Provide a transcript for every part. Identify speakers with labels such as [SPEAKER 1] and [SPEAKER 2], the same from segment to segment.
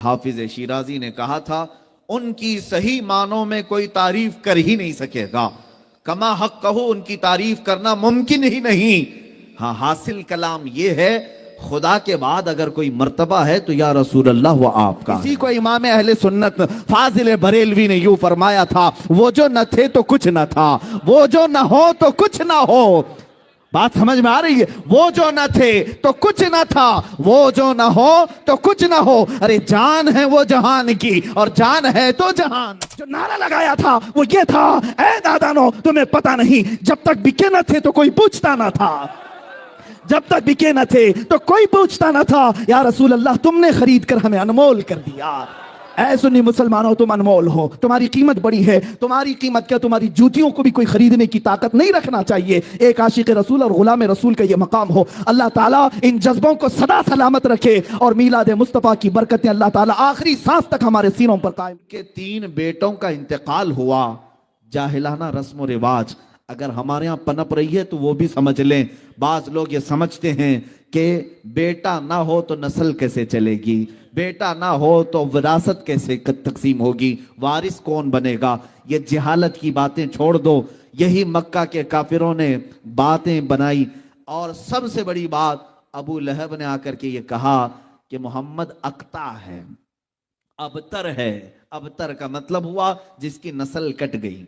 [SPEAKER 1] حافظ شیرازی نے کہا تھا ان کی صحیح معنوں میں کوئی تعریف کر ہی نہیں سکے گا، کما حق کہو ان کی تعریف کرنا ممکن ہی نہیں۔ ہاں حاصل کلام یہ ہے خدا کے بعد اگر کوئی مرتبہ ہے تو یا رسول اللہ وہ آپ کا۔ اسی کو امام اہل سنت فاضل بریلوی نے یوں فرمایا تھا، وہ جو نہ تھے تو کچھ نہ تھا، وہ جو نہ ہو تو کچھ نہ ہو۔ بات سمجھ میں آ رہی ہے؟ وہ جو نہ تھے تو کچھ نہ تھا، وہ جو نہ ہو تو کچھ نہ ہو۔ ارے جان ہے وہ جہان کی اور جان ہے تو جہان۔ جو نعرہ لگایا تھا وہ یہ تھا، اے دادانو تمہیں پتہ نہیں جب تک بکے نہ تھے تو کوئی پوچھتا نہ تھا، جب تک بکے نہ تھے تو کوئی پوچھتا نہ تھا۔ یا رسول اللہ تم نے خرید کر ہمیں انمول کر دیا۔ اے سنی مسلمانوں تم انمول ہو، تمہاری قیمت بڑی ہے، تمہاری قیمت کیا تمہاری جوتیوں کو بھی کوئی خریدنے کی طاقت نہیں رکھنا چاہیے۔ ایک عاشق رسول اور غلام رسول کا یہ مقام ہو۔ اللہ تعالیٰ ان جذبوں کو سدا سلامت رکھے اور میلاد مصطفیٰ کی برکتیں اللہ تعالیٰ آخری سانس تک ہمارے سینوں پر قائم۔ کہ 3 بیٹوں کا انتقال ہوا، جاہلانہ رسم و رواج اگر ہمارے ہاں پنپ رہی ہے تو وہ بھی سمجھ لیں۔ بعض لوگ یہ سمجھتے ہیں کہ بیٹا نہ ہو تو نسل کیسے چلے گی، بیٹا نہ ہو تو وراثت کیسے تقسیم ہوگی، وارث کون بنے گا۔ یہ جہالت کی باتیں چھوڑ دو، یہی مکہ کے کافروں نے باتیں بنائی۔ اور سب سے بڑی بات ابو لہب نے آ کر کے یہ کہا کہ محمد اقطع ہے، ابتر ہے۔ ابتر کا مطلب ہوا جس کی نسل کٹ گئی،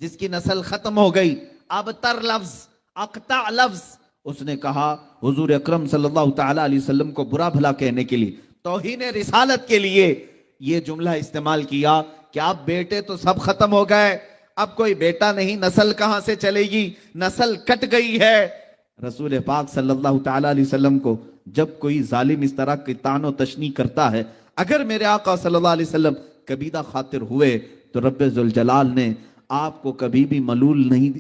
[SPEAKER 1] جس کی نسل ختم ہو گئی۔ ابتر لفظ، اقطع لفظ، اس نے کہا حضور اکرم صلی اللہ تعالی علیہ وسلم کو برا بھلا کہنے کے لیے، توہین رسالت کے لیے یہ جملہ استعمال کیا کہ اب بیٹے تو سب ختم ہو گئے، اب کوئی بیٹا نہیں، نسل کہاں سے چلے گی، نسل کٹ گئی ہے۔ رسول پاک صلی اللہ تعالی علیہ وسلم کو جب کوئی ظالم اس طرح کی طعن و تشنیع کرتا ہے، اگر میرے آقا صلی اللہ علیہ وسلم کبیدہ خاطر ہوئے تو رب ذوالجلال نے آپ کو کبھی بھی ملول نہیں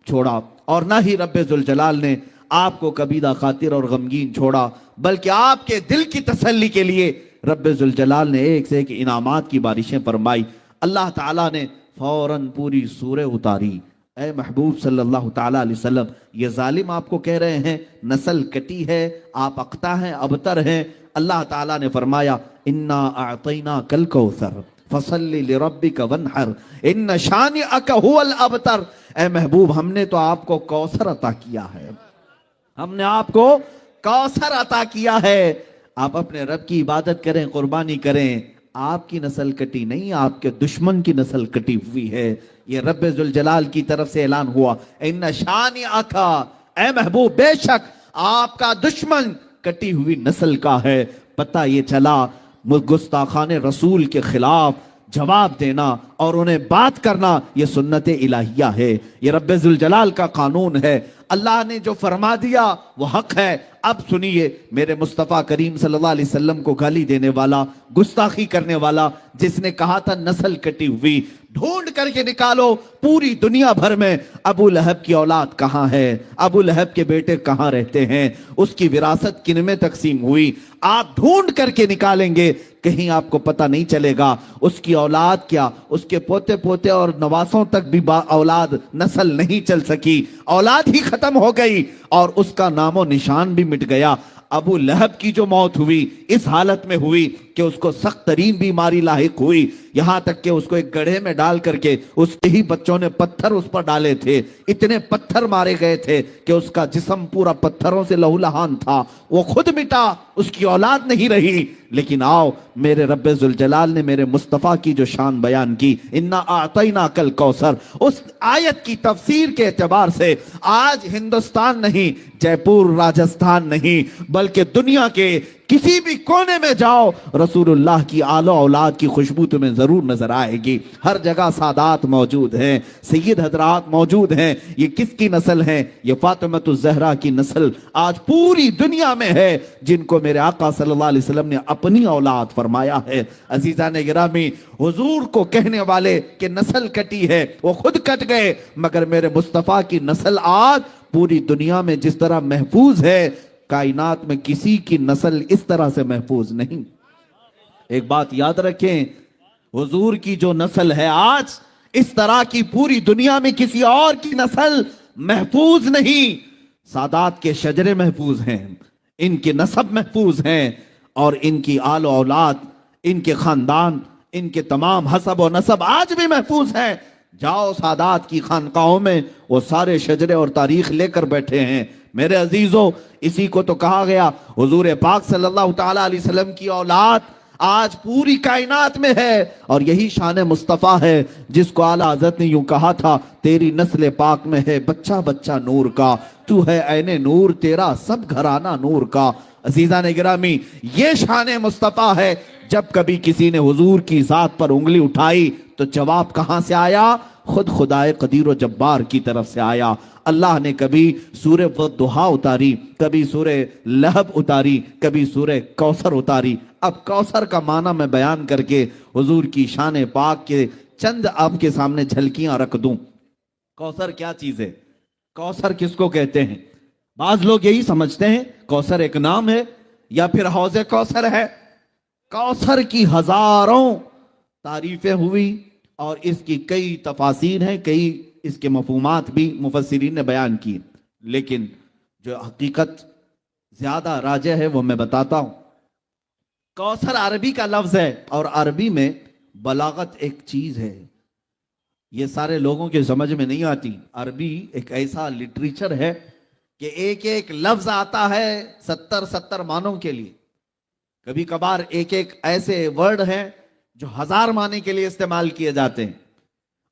[SPEAKER 1] چھوڑا، اور نہ ہی رب ذوالجلال نے آپ کو کبیدہ خاطر اور غمگین چھوڑا، بلکہ آپ کے دل کی تسلی کے لیے رب ذوالجلال نے ایک سے ایک انعامات کی بارشیں فرمائی۔ اللہ تعالیٰ نے فوراً پوری سورہ اتاری۔ اے محبوب صلی اللہ تعالیٰ علیہ وسلم، یہ ظالم آپ کو کہہ رہے ہیں نسل کٹی ہے، آپ اقطع ہیں، ابتر ہیں۔ اللہ تعالیٰ نے فرمایا انا اعطیناک الکوثر فصلی لربک وانحر ان شانئک هو الابتر۔ اے محبوب ہم نے تو آپ کو کوثر عطا کیا ہے، ہم نے آپ کو کوثر عطا کیا ہے، آپ اپنے رب کی عبادت کریں، قربانی کریں۔ آپ کی نسل کٹی نہیں، آپ کے دشمن کی نسل کٹی ہوئی ہے۔ یہ رب ذوالجلال کی طرف سے اعلان ہوا ان شانئک، اے محبوب بے شک آپ کا دشمن کٹی ہوئی نسل کا ہے۔ پتہ یہ چلا گستاخان رسول کے خلاف جواب دینا اور انہیں بات کرنا یہ سنت الہیہ ہے، یہ رب ذوالجلال کا قانون ہے۔ اللہ نے جو فرما دیا وہ حق ہے۔ اب سنیے، میرے مصطفیٰ کریم صلی اللہ علیہ وسلم کو گالی دینے والا، گستاخی کرنے والا، جس نے کہا تھا نسل کٹی ہوئی، ڈھونڈ کر کے نکالو پوری دنیا بھر میں ابو لہب کی اولاد کہاں ہے، ابو لہب کے بیٹے کہاں رہتے ہیں، اس کی وراثت کن میں تقسیم ہوئی۔ آپ ڈھونڈ کر کے نکالیں گے، کہیں آپ کو پتہ نہیں چلے گا اس کی اولاد کیا، اس کے پوتے پوتے اور نواسوں تک بھی اولاد نسل نہیں چل سکی، اولاد ہی ختم ہو گئی اور اس کا نام و نشان بھی مٹ گیا۔ ابو لہب کی جو موت ہوئی اس حالت میں ہوئی کہ اس کو سخت ترین بیماری لاحق ہوئی، یہاں تک کہ اس کو ایک گڑھے میں ڈال کر کے اس کے ہی بچوں نے پتھر اس پر ڈالے تھے، اتنے پتھر مارے گئے تھے کہ اس کا جسم پورا پتھروں سے لہولہان تھا، وہ خود مٹا، اس کی اولاد نہیں رہی۔ لیکن آؤ، میرے رب ذوالجلال نے میرے مصطفیٰ کی جو شان بیان کی، انا اعطیناک الکوثر، اس آیت کی تفسیر کے اعتبار سے آج ہندوستان نہیں، جے پور راجستھان نہیں، بلکہ دنیا کے کسی بھی کونے میں جاؤ رسول اللہ کی آل و اولاد کی خوشبو تمہیں ضرور نظر آئے گی۔ ہر جگہ سادات موجود ہیں، سید حضرات موجود ہیں۔ یہ کس کی نسل ہیں؟ یہ فاطمۃ الزہرا کی نسل آج پوری دنیا میں ہے، جن کو میرے آقا صلی اللہ علیہ وسلم نے اپنی اولاد فرمایا ہے۔ عزیزان گرامی، حضور کو کہنے والے کہ نسل کٹی ہے، وہ خود کٹ گئے، مگر میرے مصطفیٰ کی نسل آج پوری دنیا میں جس طرح محفوظ ہے، کائنات میں کسی کی نسل اس طرح سے محفوظ نہیں۔ ایک بات یاد رکھیں، حضور کی جو نسل ہے آج، اس طرح کی پوری دنیا میں کسی اور کی نسل محفوظ نہیں۔ سادات کے شجرے محفوظ ہیں، ان کے نسب محفوظ ہیں، اور ان کی آل و اولاد ان کے خاندان، ان کے تمام حسب و نسب آج بھی محفوظ ہیں۔ جاؤ سادات کی خانقاہوں میں، وہ سارے شجرے اور تاریخ لے کر بیٹھے ہیں۔ میرے عزیزو، اسی کو تو کہا گیا حضور پاک صلی اللہ تعالیٰ علیہ وسلم کی اولاد آج پوری کائنات میں ہے، اور یہی شان مصطفیٰ ہے جس کو اعلیٰ حضرت نے یوں کہا تھا، تیری نسل پاک میں ہے بچہ بچہ نور کا، تو ہے عین نور تیرا سب گھرانہ نور کا۔ عزیزان گرامی، یہ شان مصطفیٰ ہے۔ جب کبھی کسی نے حضور کی ذات پر انگلی اٹھائی تو جواب کہاں سے آیا؟ خود خدائے قدیر و جبار کی طرف سے آیا۔ اللہ نے کبھی سورہ والضحیٰ اتاری، کبھی سورہ لہب اتاری، کبھی سورہ کوثر اتاری۔ اب کوثر کا معنی میں بیان کر کے حضور کی شان پاک کے چند آپ کے سامنے جھلکیاں رکھ دوں۔ کوثر کیا چیز ہے؟ کوثر کس کو کہتے ہیں؟ بعض لوگ یہی سمجھتے ہیں کوثر ایک نام ہے یا پھر حوض کوثر ہے۔ کوثر کی ہزاروں تعریفیں ہوئی اور اس کی کئی تفاسیر ہیں، کئی اس کے مفہومات بھی مفسرین نے بیان کی، لیکن جو حقیقت زیادہ راجح ہے وہ میں بتاتا ہوں۔ کوثر عربی کا لفظ ہے، اور عربی میں بلاغت ایک چیز ہے، یہ سارے لوگوں کے سمجھ میں نہیں آتی۔ عربی ایک ایسا لٹریچر ہے کہ ایک ایک لفظ آتا ہے 70 معنوں کے لیے۔ کبھی کبھار ایک ایک ایسے ورڈ ہیں جو 1000 معنی کے لیے استعمال کیے جاتے ہیں،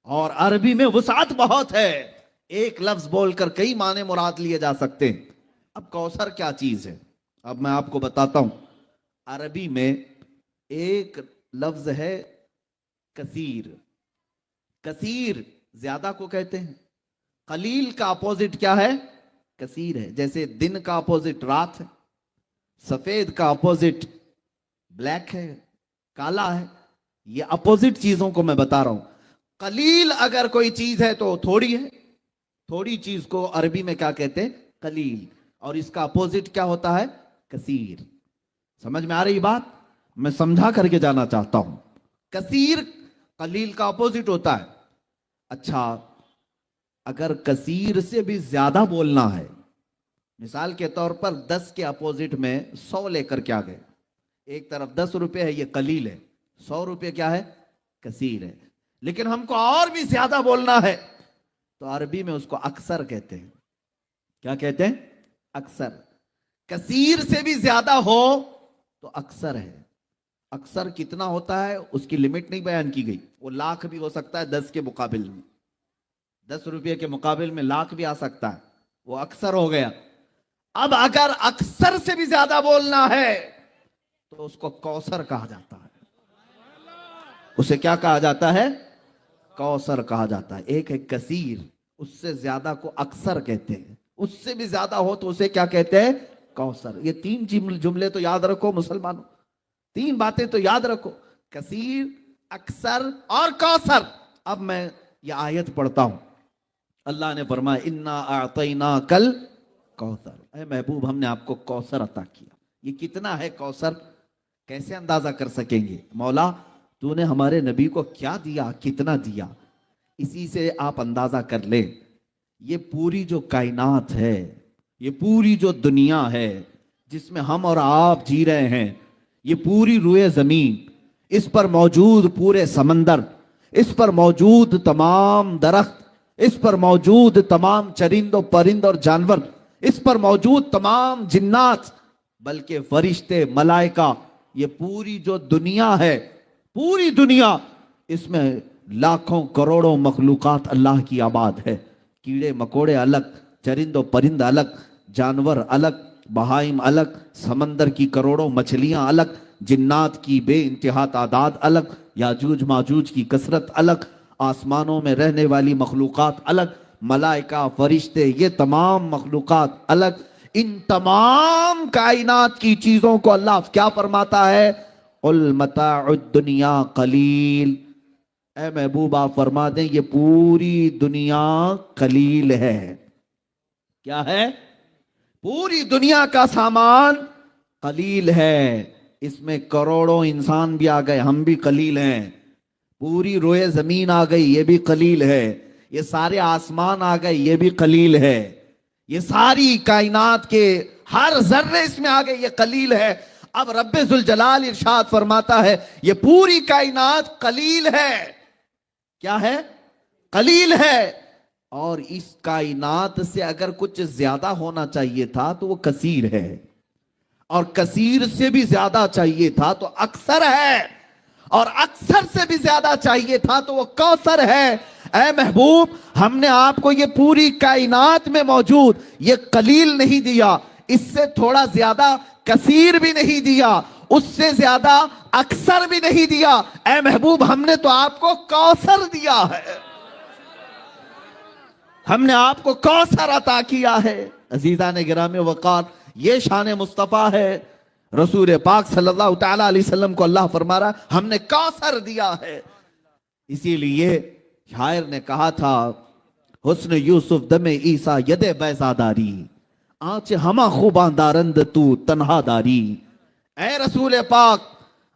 [SPEAKER 1] اور عربی میں وسعت بہت ہے، ایک لفظ بول کر کئی معنی مراد لیے جا سکتے ہیں۔ اب کوثر کیا چیز ہے؟ اب میں آپ کو بتاتا ہوں۔ عربی میں ایک لفظ ہے کثیر۔ کثیر زیادہ کو کہتے ہیں۔ قلیل کا اپوزٹ کیا ہے؟ کثیر ہے۔ جیسے دن کا اپوزٹ رات ہے، سفید کا اپوزٹ بلیک ہے، کالا ہے۔ یہ اپوزٹ چیزوں کو میں بتا رہا ہوں۔ قلیل اگر کوئی چیز ہے تو تھوڑی ہے، تھوڑی چیز کو عربی میں کیا کہتے ہیں؟ قلیل، اور اس کا اپوزٹ کیا ہوتا ہے؟ کثیر۔ سمجھ میں آ رہی بات؟ میں سمجھا کر کے جانا چاہتا ہوں۔ کثیر قلیل کا اپوزٹ ہوتا ہے۔ اچھا، اگر کثیر سے بھی زیادہ بولنا ہے، مثال کے طور پر 10 کے اپوزٹ میں 100 لے کر کیا گئے، ایک طرف 10 روپے ہے، یہ قلیل ہے، 100 روپے کیا ہے؟ کثیر ہے۔ لیکن ہم کو اور بھی زیادہ بولنا ہے تو عربی میں اس کو اکثر کہتے ہیں۔ کیا کہتے ہیں؟ اکثر۔ کثیر سے بھی زیادہ ہو تو اکثر ہے۔ اکثر کتنا ہوتا ہے اس کی لمٹ نہیں بیان کی گئی، وہ لاکھ بھی ہو سکتا ہے 10 کے مقابل میں، 10 روپے کے مقابل میں لاکھ بھی آ سکتا ہے، وہ اکثر ہو گیا۔ اب اگر اکثر سے بھی زیادہ بولنا ہے تو اس کو کوثر کہا جاتا ہے۔ اسے کیا کہا جاتا ہے؟ کوثر کہا جاتا ہے۔ ایک ہے کثیر، اس سے زیادہ کو اکثر کہتے ہیں، اس سے بھی زیادہ ہو تو اسے کیا کہتے ہیں؟ کوثر۔ یہ 3 جملے تو یاد رکھو مسلمانوں، 3 باتیں تو یاد رکھو، کثیر، اکثر اور کوثر۔ اب میں یہ آیت پڑھتا ہوں۔ اللہ نے فرمایا انا اعطیناک الکوثر، اے محبوب ہم نے آپ کو کوثر عطا کیا۔ یہ کتنا ہے کوثر؟ کیسے اندازہ کر سکیں گے؟ مولا تو نے ہمارے نبی کو کیا دیا، کتنا دیا، اسی سے آپ اندازہ کر لیں۔ یہ پوری جو کائنات ہے، یہ پوری جو دنیا ہے جس میں ہم اور آپ جی رہے ہیں، یہ پوری روئے زمین، اس پر موجود پورے سمندر، اس پر موجود تمام درخت، اس پر موجود تمام چرند و پرند اور جانور، اس پر موجود تمام جنات، بلکہ فرشتے، ملائکہ، یہ پوری جو دنیا ہے، پوری دنیا، اس میں لاکھوں کروڑوں مخلوقات اللہ کی آباد ہے۔ کیڑے مکوڑے الگ، چرند و پرند الگ، جانور الگ، بہائم الگ، سمندر کی کروڑوں مچھلیاں الگ، جنات کی بے انتہا تعداد الگ، یاجوج ماجوج کی کثرت الگ، آسمانوں میں رہنے والی مخلوقات الگ، ملائکہ، فرشتے، یہ تمام مخلوقات الگ۔ ان تمام کائنات کی چیزوں کو اللہ کیا فرماتا ہے؟ قل متاع الدنیا قلیل، اے محبوب آپ فرما دیں یہ پوری دنیا قلیل ہے۔ کیا ہے؟ پوری دنیا کا سامان قلیل ہے۔ اس میں کروڑوں انسان بھی آ گئے، ہم بھی قلیل ہیں۔ پوری روئے زمین آ گئی، یہ بھی قلیل ہے۔ یہ سارے آسمان آ گئے، یہ بھی قلیل ہے۔ یہ ساری کائنات کے ہر ذرے اس میں آ گئے، یہ قلیل ہے۔ اب رب ذوالجلال ارشاد فرماتا ہے یہ پوری کائنات قلیل ہے. کیا ہے؟ قلیل ہے. اور اس کائنات سے اگر کچھ زیادہ ہونا چاہیے تھا تو وہ کثیر ہے, اور کثیر سے بھی زیادہ چاہیے تھا تو اکثر ہے, اور اکثر سے بھی زیادہ چاہیے تھا تو وہ کوثر ہے. اے محبوب, ہم نے آپ کو یہ پوری کائنات میں موجود یہ قلیل نہیں دیا, اس سے تھوڑا زیادہ کثیر بھی نہیں دیا, اس سے زیادہ اکثر بھی نہیں دیا. اے محبوب, ہم نے تو آپ کو کوثر دیا ہے, ہم نے آپ کو کوثر عطا کیا ہے. عزیزان گرامی وقار, یہ شان مصطفیٰ ہے. رسول پاک صلی اللہ تعالی علیہ وسلم کو اللہ فرما رہا ہم نے کوثر دیا ہے. اسی لیے شاعر نے کہا تھا حسن یوسف دم عیسیٰ ید بیضا داری, آنچ ہما خوباں دارند تو تنہا داری. اے رسول پاک,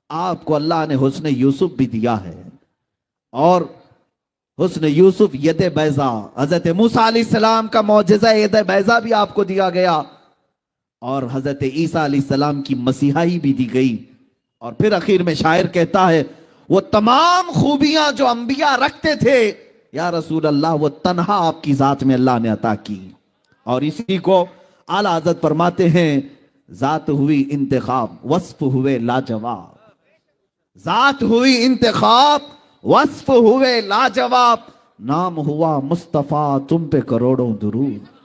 [SPEAKER 1] آپ کو اللہ نے حسن یوسف بھی دیا ہے, اور حسن یوسف ید بیضا, حضرت موسیٰ علیہ السلام کا معجزہ ید بیضا بھی آپ کو دیا گیا, اور حضرت عیسیٰ علیہ السلام کی مسیحائی بھی دی گئی. اور پھر اخیر میں شاعر کہتا ہے وہ تمام خوبیاں جو انبیاء رکھتے تھے یا رسول اللہ وہ تنہا آپ کی ذات میں اللہ نے عطا کی. اور اسی کو اعلیٰ حضرت فرماتے ہیں ذات ہوئی انتخاب وصف ہوئے لاجواب, ذات ہوئی انتخاب وصف ہوئے لاجواب, نام ہوا مصطفیٰ تم پہ کروڑوں درود.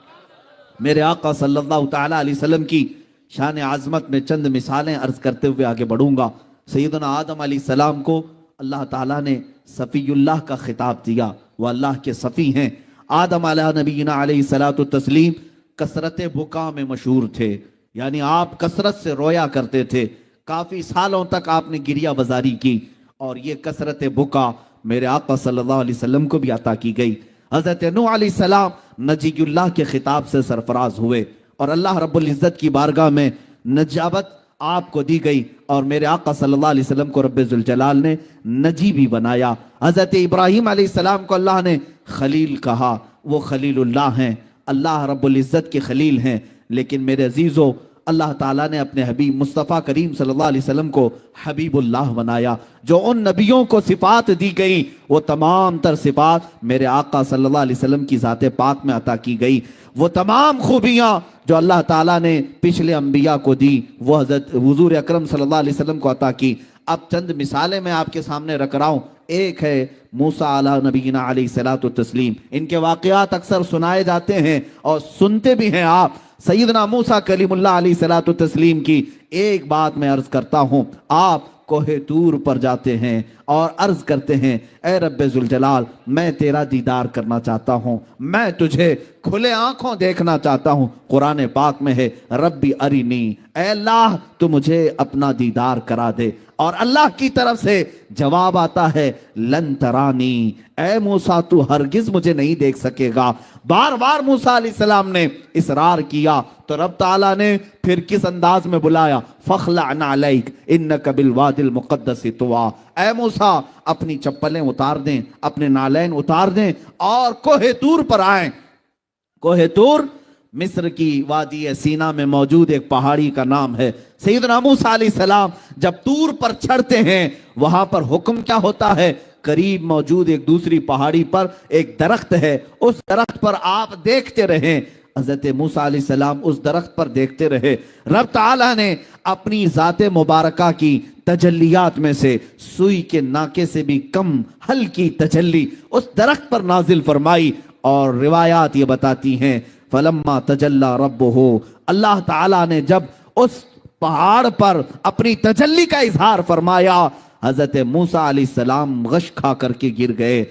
[SPEAKER 1] میرے آقا صلی اللہ تعالی علیہ وسلم کی شان عظمت میں چند مثالیں عرض کرتے ہوئے آگے بڑھوں گا. سیدنا آدم علیہ السلام کو اللہ تعالیٰ نے صفی اللہ کا خطاب دیا, وہ اللہ کے صفی ہیں. آدم علیہ نبینا علیہ الصلوۃ والتسلیم کثرت بکا میں مشہور تھے, یعنی آپ کثرت سے رویا کرتے تھے. کافی سالوں تک آپ نے گریہ بزاری کی, اور یہ کثرت بکا میرے آقا صلی اللہ علیہ وسلم کو بھی عطا کی گئی. حضرت نوح علیہ السلام نجی اللہ کے خطاب سے سرفراز ہوئے, اور اللہ رب العزت کی بارگاہ میں نجابت آپ کو دی گئی, اور میرے آقا صلی اللہ علیہ وسلم کو رب ذوالجلال نے نجی بھی بنایا. حضرت ابراہیم علیہ السلام کو اللہ نے خلیل کہا, وہ خلیل اللہ ہیں, اللہ رب العزت کے خلیل ہیں. لیکن میرے عزیزو, اللہ تعالیٰ نے اپنے حبیب مصطفیٰ کریم صلی اللہ علیہ وسلم کو حبیب اللہ بنایا. جو ان نبیوں کو صفات دی گئی وہ تمام تر صفات میرے آقا صلی اللہ علیہ وسلم کی ذات پاک میں عطا کی گئی. وہ تمام خوبیاں جو اللہ تعالیٰ نے پچھلے انبیاء کو دی وہ حضرت حضور اکرم صلی اللہ علیہ وسلم کو عطا کی. اب چند مثالیں میں آپ کے سامنے رکھ رہا ہوں. ایک ہے موسیٰ علیہ نبینا علیہ الصلوۃ والتسلیم, ان کے واقعات اکثر سنائے جاتے ہیں اور سنتے بھی ہیں آپ. سیدنا موسیٰ کلیم اللہ علیہ الصلوۃ والتسلیم کی ایک بات میں عرض کرتا ہوں, آپ کوہ طور پر جاتے ہیں اور عرض کرتے ہیں اے رب ذوالجلال میں تیرا دیدار کرنا چاہتا ہوں, میں تجھے کھلے آنکھوں دیکھنا چاہتا ہوں. قرآن پاک میں ہے ربی ارینی, اے اللہ تو مجھے اپنا دیدار کرا دے. اور اللہ کی طرف سے جواب آتا ہے لن ترانی, اے موسیٰ تو ہرگز مجھے نہیں دیکھ سکے گا. بار بار موسیٰ علیہ السلام نے اصرار کیا تو رب تعالیٰ نے پھر کس انداز میں بلایا, فخلع نعلیک انک بالواد المقدس طویٰ, اے موسیٰ اپنی چپلیں اتار دیں, اپنے نالین اتار دیں اور کوہ طور پر آئیں. کوہ طور مصر کی وادی سینا میں موجود ایک پہاڑی کا نام ہے. سیدنا موسیٰ علیہ السلام جب طور پر چڑھتے ہیں وہاں پر حکم کیا ہوتا ہے, قریب موجود ایک دوسری پہاڑی پر ایک درخت ہے, اس درخت پر آپ دیکھتے رہیں. حضرت موسیٰ علیہ السلام اس درخت پر دیکھتے رہے. رب تعالیٰ نے اپنی ذات مبارکہ کی تجلیات میں سے سوئی کے ناکے سے بھی کم ہلکی تجلی اس درخت پر نازل فرمائی. اور روایات یہ بتاتی ہیں فلما تجلی ربہ, اللہ تعالیٰ نے جب اس پہاڑ پر اپنی تجلی کا اظہار فرمایا حضرت موسیٰ علیہ السلام غش کھا کر کے گر گئے.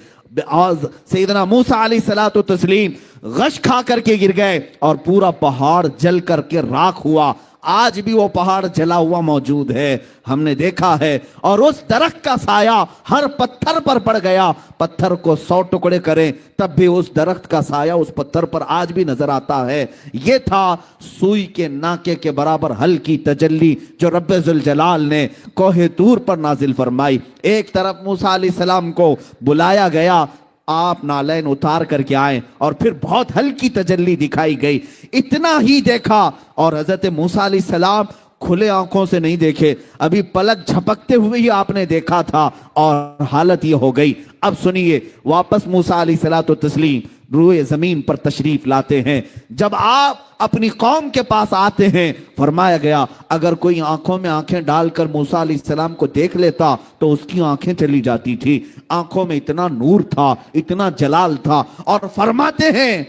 [SPEAKER 1] سیدنا موسیٰ علیہ الصلوۃ والتسلیم غش کھا کر کے گر گئے اور پورا پہاڑ جل کر کے راکھ ہوا. آج بھی وہ پہاڑ جلا ہوا موجود ہے, ہم نے دیکھا ہے. اور اس درخت کا سایہ ہر پتھر پر پڑ گیا, پتھر کو 100 ٹکڑے کریں تب بھی اس درخت کا سایہ اس پتھر پر آج بھی نظر آتا ہے. یہ تھا سوئی کے ناکے کے برابر ہلکی تجلی جو رب ذوالجلال نے کوہ طور پر نازل فرمائی. ایک طرف موسیٰ علیہ السلام کو بلایا گیا, آپ نالین اتار کر کے آئیں, اور پھر بہت ہلکی تجلی دکھائی گئی. اتنا ہی دیکھا اور حضرت موسیٰ علیہ السلام کھلے آنکھوں سے نہیں دیکھے، ابھی پلک جھپکتے ہوئے ہی آپ نے دیکھا تھا اور حالت یہ ہو گئی۔ اب سنیے، واپس موسیٰ علیہ الصلوۃ والتسلیم روئے زمین پر تشریف لاتے ہیں۔ جب آپ اپنی قوم کے پاس آتے ہیں، فرمایا گیا اگر کوئی آنکھوں میں آنکھیں ڈال کر موسیٰ علیہ السلام کو دیکھ لیتا تو اس کی آنکھیں چلی جاتی تھی۔ آنکھوں میں اتنا نور تھا، اتنا جلال تھا، اور فرماتے ہیں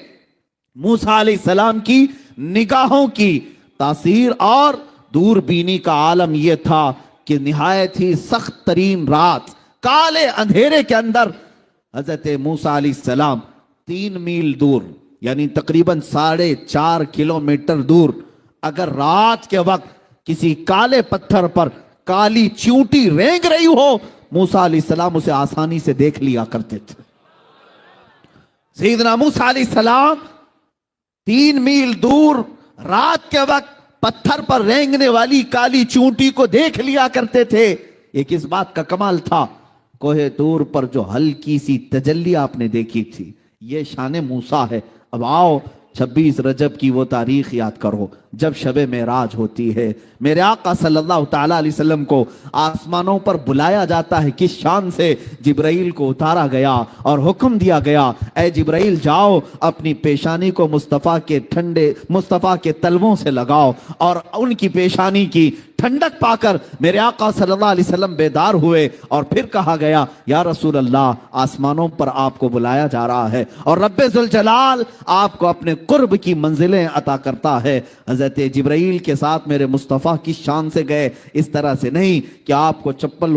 [SPEAKER 1] موسیٰ علیہ السلام کی نگاہوں کی تاثیر اور دور بینی کا عالم یہ تھا کہ نہایت ہی سخت ترین رات، کالے اندھیرے کے اندر حضرت موسیٰ علیہ السلام 3 میل دور، یعنی تقریباً 4.5 کلومیٹر دور، اگر رات کے وقت کسی کالے پتھر پر کالی چیونٹی رینگ رہی ہو، موسیٰ علیہ السلام اسے آسانی سے دیکھ لیا کرتے تھے۔ سیدنا موسیٰ علیہ السلام 3 میل دور رات کے وقت پتھر پر رینگنے والی کالی چونٹی کو دیکھ لیا کرتے تھے۔ یہ کس بات کا کمال تھا؟ کوہ طور پر جو ہلکی سی تجلی آپ نے دیکھی تھی، یہ شان موسیٰ ہے۔ اب آؤ 26 رجب کی وہ تاریخ یاد کرو جب شب معراج ہوتی ہے، میرے آقا صلی اللہ تعالیٰ علیہ وسلم کو آسمانوں پر بلایا جاتا ہے۔ کس شان سے؟ جبرائیل کو اتارا گیا اور حکم دیا گیا، اے جبرائیل جاؤ اپنی پیشانی کو مصطفیٰ کے تلووں سے لگاؤ، اور ان کی پیشانی کی ٹھنڈک پا کر میرے آقا صلی اللہ علیہ وسلم بیدار ہوئے، اور پھر کہا گیا یا رسول اللہ آسمانوں پر آپ کو بلایا جا رہا ہے اور رب ذوالجلال آپ کو اپنے قرب کی منزلیں عطا کرتا ہے۔ حضرت جبرائیل کے ساتھ میرے مصطفیٰ کی شان سے گئے، اس طرح سے نہیں کہ آپ کو چپل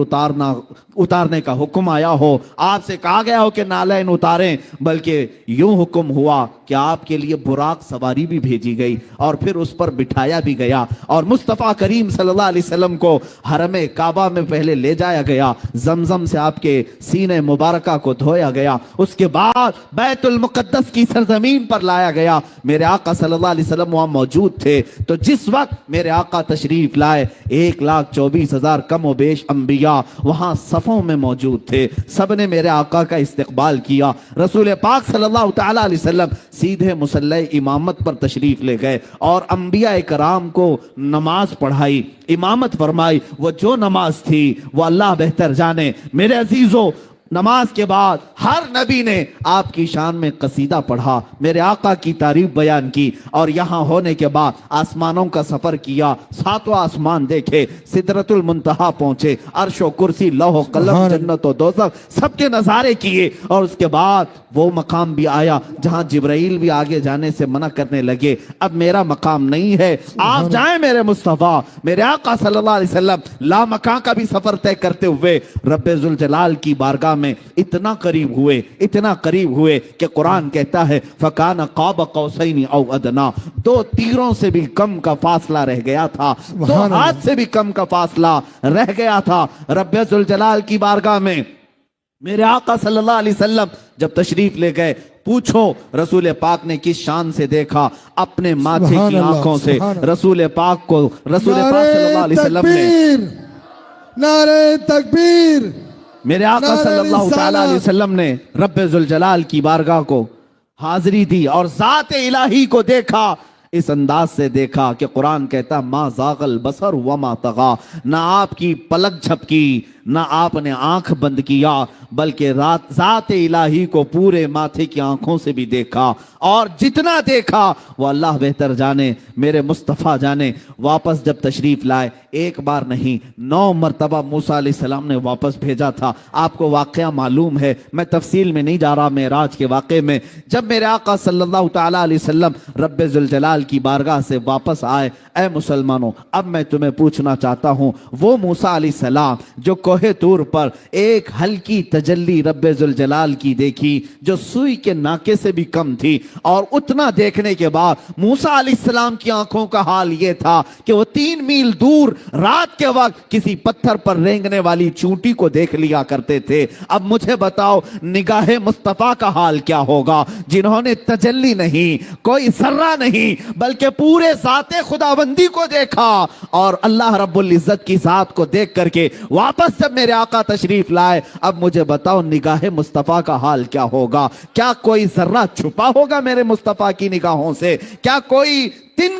[SPEAKER 1] اتارنے کا حکم آیا ہو، آپ سے کہا گیا ہو کہ نالین اتاریں، بلکہ یوں حکم ہوا کہ آپ کے لیے براق سواری بھی بھیجی گئی اور پھر اس پر بٹھایا بھی گیا، اور مصطفیٰ کریم صلی اللہ علیہ وسلم کو حرم کعبہ میں پہلے لے جایا گیا، زمزم سے آپ کے سینے مبارکہ کو دھویا گیا، اس کے بعد بیت المقدس کی سرزمین پر لایا گیا۔ میرے آقا صلی اللہ علیہ وسلم وہاں موجود تھے، تو جس وقت میرے آقا تشریف لائے 1,24,000 کم و بیش انبیاء وہاں صفوں میں موجود تھے، سب نے میرے آقا کا استقبال کیا۔ رسول پاک صلی اللہ تعالیٰ علیہ وسلم سیدھے مصلی امامت پر تشریف لے گئے اور انبیاء کرام کو نماز پڑھائی، امامت فرمائی۔ وہ جو نماز تھی وہ اللہ بہتر جانے۔ میرے عزیزو، نماز کے بعد ہر نبی نے آپ کی شان میں قصیدہ پڑھا، میرے آقا کی تعریف بیان کی، اور یہاں ہونے کے بعد آسمانوں کا سفر کیا، 7واں آسمان دیکھے، سدرۃ المنتہا پہنچے، عرش و کرسی، لوح و قلم، جنت و دوزخ، سب کے نظارے کیے، اور اس کے بعد وہ مقام بھی آیا جہاں جبرائیل بھی آگے جانے سے منع کرنے لگے، اب میرا مقام نہیں ہے، آپ جائیں میرے مصطفیٰ۔ میرے آقا صلی اللہ علیہ وسلم لامکان کا بھی سفر طے کرتے ہوئے رب ذوالجلال کی بارگاہ میں اتنا قریب ہوئے کہ قرآن کہتا ہے فَكَانَ قَابَ قَوْسَيْنِ أَوْ أَدْنَىٰ، 2 تیروں سے بھی کم کا فاصلہ رہ گیا تھا، 2 ہاتھ سے بھی کم کا فاصلہ رہ گیا تھا رب ذوالجلال کی بارگاہ میں۔ میرے آقا صلی اللہ علیہ وسلم جب تشریف لے گئے، پوچھو رسول پاک نے کس شان سے دیکھا؟ اپنے ماتھے کی آنکھوں سے رسول پاک صلی اللہ علیہ وسلم نے
[SPEAKER 2] نعرہ تکبیر،
[SPEAKER 1] میرے آقا صلی اللہ تعالیٰ علیہ وسلم نے رب ذوالجلال کی بارگاہ کو حاضری دی اور ذات الہی کو دیکھا، اس انداز سے دیکھا کہ قرآن کہتا ما زاغ البصر وما طغا، نہ آپ کی پلک جھپکی، نہ آپ نے آنکھ بند کیا، بلکہ ذات الہی کو پورے ماتھے کی آنکھوں سے بھی دیکھا، اور جتنا دیکھا وہ اللہ بہتر جانے، میرے مصطفیٰ جانے۔ واپس جب تشریف لائے، 1 بار نہیں 9 مرتبہ موسیٰ علیہ السلام نے واپس بھیجا تھا۔ آپ کو واقعہ معلوم ہے، میں تفصیل میں نہیں جا رہا معراج کے واقعے میں۔ جب میرے آقا صلی اللہ تعالیٰ علیہ وسلم رب ذوالجلال کی بارگاہ سے واپس آئے، اے مسلمانوں، اب میں تمہیں پوچھنا چاہتا ہوں، وہ موسیٰ علیہ السلام جو کوہ طور پر ایک ہلکی تجلی رب ذوالجلال کی دیکھی جو سوئی کے ناکے سے بھی کم تھی، اور اتنا دیکھنے کے بعد موسیٰ علیہ السلام کی آنکھوں کا حال یہ تھا کہ وہ 3 میل دور رات کے وقت کسی پتھر پر رینگنے والی چونٹی کو دیکھ لیا کرتے تھے۔ اب مجھے بتاؤ نگاہ مصطفیٰ کا حال کیا ہوگا، جنہوں نے تجلی نہیں، کوئی ذرہ نہیں، بلکہ پورے ذات خداوندی کو دیکھا، اور اللہ رب العزت کی ذات کو دیکھ کر کے واپس جب میرے آقا تشریف لائے، اب مجھے بتاؤ نگاہ مصطفیٰ کا حال کیا ہوگا؟ کیا کوئی ذرہ چھپا ہوگا میرے مصطفیٰ کی نگاہوں سے؟ کیا کوئی تن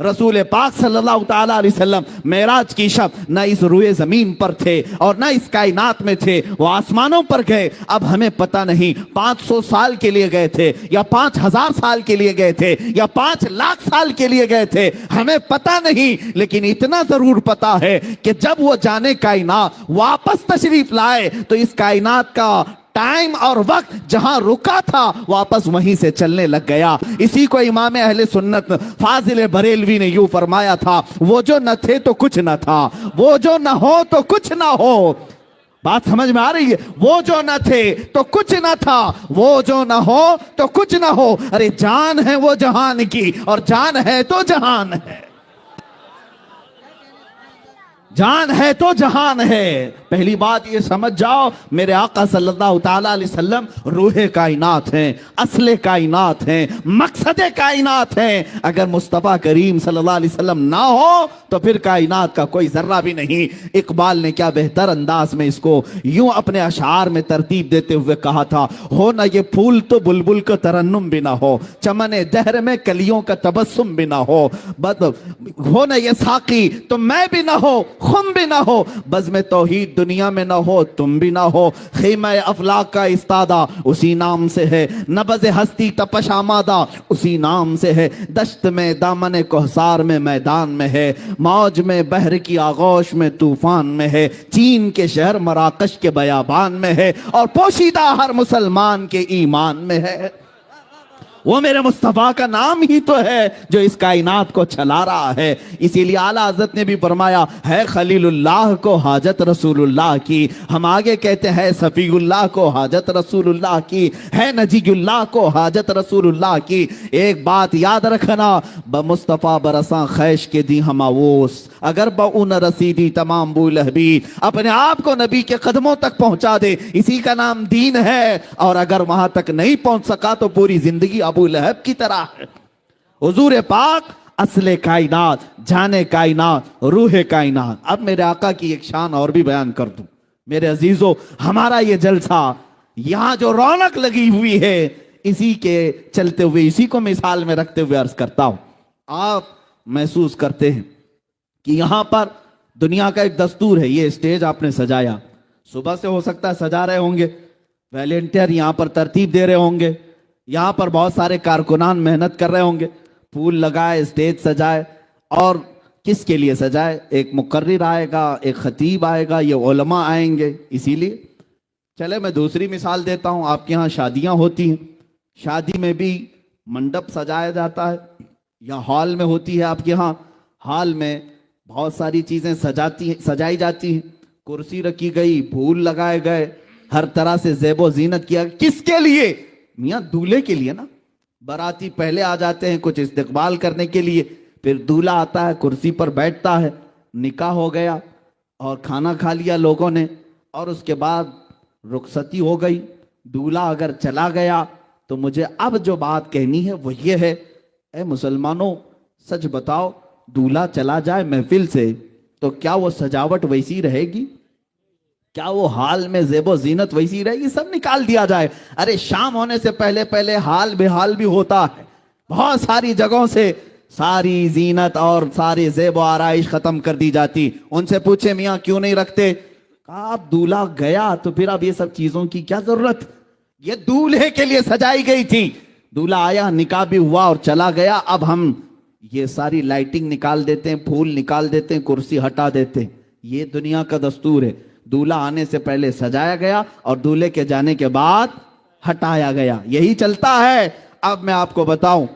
[SPEAKER 1] رسول پاک صلی اللہ تعالی علیہ وسلم معراج کی شب نہ اس روئے زمین پر تھے اور نہ اس کائنات میں تھے، وہ آسمانوں پر گئے۔ اب ہمیں پتہ نہیں 500 سال کے لیے گئے تھے یا 5000 سال کے لیے گئے تھے یا 5 لاکھ سال کے لیے گئے تھے، ہمیں پتہ نہیں، لیکن اتنا ضرور پتہ ہے کہ جب وہ جانے کائنات واپس تشریف لائے تو اس کائنات کا ٹائم اور وقت جہاں رکا تھا واپس وہیں سے چلنے لگ گیا۔ اسی کو امام اہل سنت فاضل بریلوی نے یوں فرمایا تھا، وہ جو نہ تھے تو کچھ نہ تھا، وہ جو نہ ہو تو کچھ نہ ہو۔ بات سمجھ میں آ رہی ہے؟ وہ جو نہ تھے تو کچھ نہ تھا، وہ جو نہ ہو تو کچھ نہ ہو۔ ارے جان ہے وہ جہان کی اور جان ہے تو جہان ہے، جان ہے تو جہان ہے۔ پہلی بات یہ سمجھ جاؤ، میرے آقا صلی اللہ تعالیٰ علیہ وسلم روح کائنات ہیں، اصل کائنات ہیں، مقصد کائنات ہیں۔ اگر مصطفیٰ کریم صلی اللہ علیہ وسلم نہ ہو تو پھر کائنات کا کوئی ذرہ بھی نہیں۔ اقبال نے کیا بہتر انداز میں اس کو یوں اپنے اشعار میں ترتیب دیتے ہوئے کہا تھا، ہو نہ یہ پھول تو بلبل کا ترنم بھی نہ ہو، چمن دہر میں کلیوں کا تبسم بھی نہ ہو، ہو نہ یہ ساقی تو میں بھی نہ ہو، خم بھی نہ ہو، بزم توحید دنیا میں نہ ہو، تم بھی نہ ہو، خیمہ افلاک کا استادہ اسی نام سے ہے، نبض ہستی تپش آمادہ اسی نام سے ہے، دشت میں دامن کوہسار میں میدان میں ہے، موج میں بحر کی آغوش میں طوفان میں ہے، چین کے شہر مراکش کے بیابان میں ہے، اور پوشیدہ ہر مسلمان کے ایمان میں ہے۔ وہ میرے مصطفیٰ کا نام ہی تو ہے جو اس کائنات کو چلا رہا ہے۔ اسی لیے اعلیٰ حضرت نے بھی فرمایا ہے خلیل اللہ کو حاجت رسول اللہ کی، ہم آگے کہتے ہیں صفی اللہ کو حاجت رسول اللہ کی، ہے نجی اللہ کو حاجت رسول اللہ کی۔ ایک بات یاد رکھنا، بمصطفیٰ برساں خیش کے دی ہماوس، اگر بہن رسیدی تمام بو لہبی، اپنے آپ کو نبی کے قدموں تک پہنچا دے، اسی کا نام دین ہے۔ اور اگر وہاں تک نہیں پہنچ سکا تو پوری زندگی ابو لہب کی طرح ہے۔ حضور پاک اصل کائنات، جانے کائنات، روح کائنات۔ اب میرے آقا کی ایک شان اور بھی بیان کر دوں میرے عزیزو، ہمارا یہ جلسہ یہاں جو رونق لگی ہوئی ہے اسی کے چلتے ہوئے، اسی کو مثال میں رکھتے ہوئے عرض کرتا ہوں۔ آپ محسوس کرتے ہیں کہ یہاں پر دنیا کا ایک دستور ہے، یہ اسٹیج آپ نے سجایا، صبح سے ہو سکتا ہے سجا رہے ہوں گے، والنٹیئر یہاں پر ترتیب دے رہے ہوں گے، یہاں پر بہت سارے کارکنان محنت کر رہے ہوں گے، پھول لگائے، اسٹیج سجائے، اور کس کے لیے سجائے؟ ایک مقرر آئے گا، ایک خطیب آئے گا، یہ علماء آئیں گے، اسی لیے۔ چلے میں دوسری مثال دیتا ہوں، آپ کے ہاں شادیاں ہوتی ہیں، شادی میں بھی منڈپ سجایا جاتا ہے، یا ہال میں ہوتی ہے آپ کے ہاں، ہال میں بہت ساری چیزیں سجائی جاتی ہیں، کرسی رکھی گئی، پھول لگائے گئے، ہر طرح سے زیب و زینت کیا۔ کس کے لیے؟ میاں دولہے کے لیے نا۔ باراتی پہلے آ جاتے ہیں کچھ استقبال کرنے کے لیے، پھر دولہا آتا ہے، کرسی پر بیٹھتا ہے، نکاح ہو گیا اور کھانا کھا لیا لوگوں نے، اور اس کے بعد رخصتی ہو گئی۔ دولہا اگر چلا گیا تو مجھے اب جو بات کہنی ہے وہ یہ ہے، اے مسلمانوں سچ بتاؤ، دولہا چلا جائے محفل سے تو کیا وہ سجاوٹ ویسی رہے گی؟ کیا وہ حال میں زیب و زینت ویسی رہے گی؟ سب نکال دیا جائے۔ ارے شام ہونے سے پہلے پہلے حال بحال بھی ہوتا ہے، بہت ساری جگہوں سے ساری زینت اور ساری زیب و آرائش ختم کر دی جاتی۔ ان سے پوچھے میاں کیوں نہیں رکھتے؟ کہا اب دولہا گیا تو پھر اب یہ سب چیزوں کی کیا ضرورت؟ یہ دولہے کے لیے سجائی گئی تھی۔ دولہا آیا، نکاح بھی ہوا اور چلا گیا، اب ہم یہ ساری لائٹنگ نکال دیتے ہیں، پھول نکال دیتے ہیں، کرسی ہٹا دیتے ہیں۔ یہ دنیا کا دستور ہے، دولہا آنے سے پہلے سجایا گیا اور دولہے کے جانے کے بعد ہٹایا گیا، یہی چلتا ہے۔ اب میں آپ کو بتاؤں،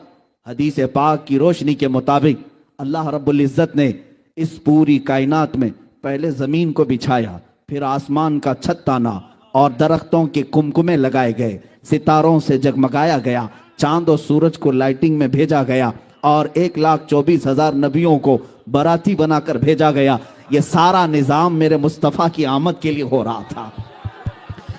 [SPEAKER 1] حدیث پاک کی روشنی کے مطابق اللہ رب العزت نے اس پوری کائنات میں پہلے زمین کو بچھایا، پھر آسمان کا چھت تانا اور درختوں کے کمکمے لگائے گئے، ستاروں سے جگمگایا گیا، چاند و سورج کو لائٹنگ میں بھیجا گیا، اور 1,24,000 نبیوں کو باراتی بنا کر بھیجا گیا۔ یہ سارا نظام میرے مصطفیٰ کی آمد کے لیے ہو رہا تھا،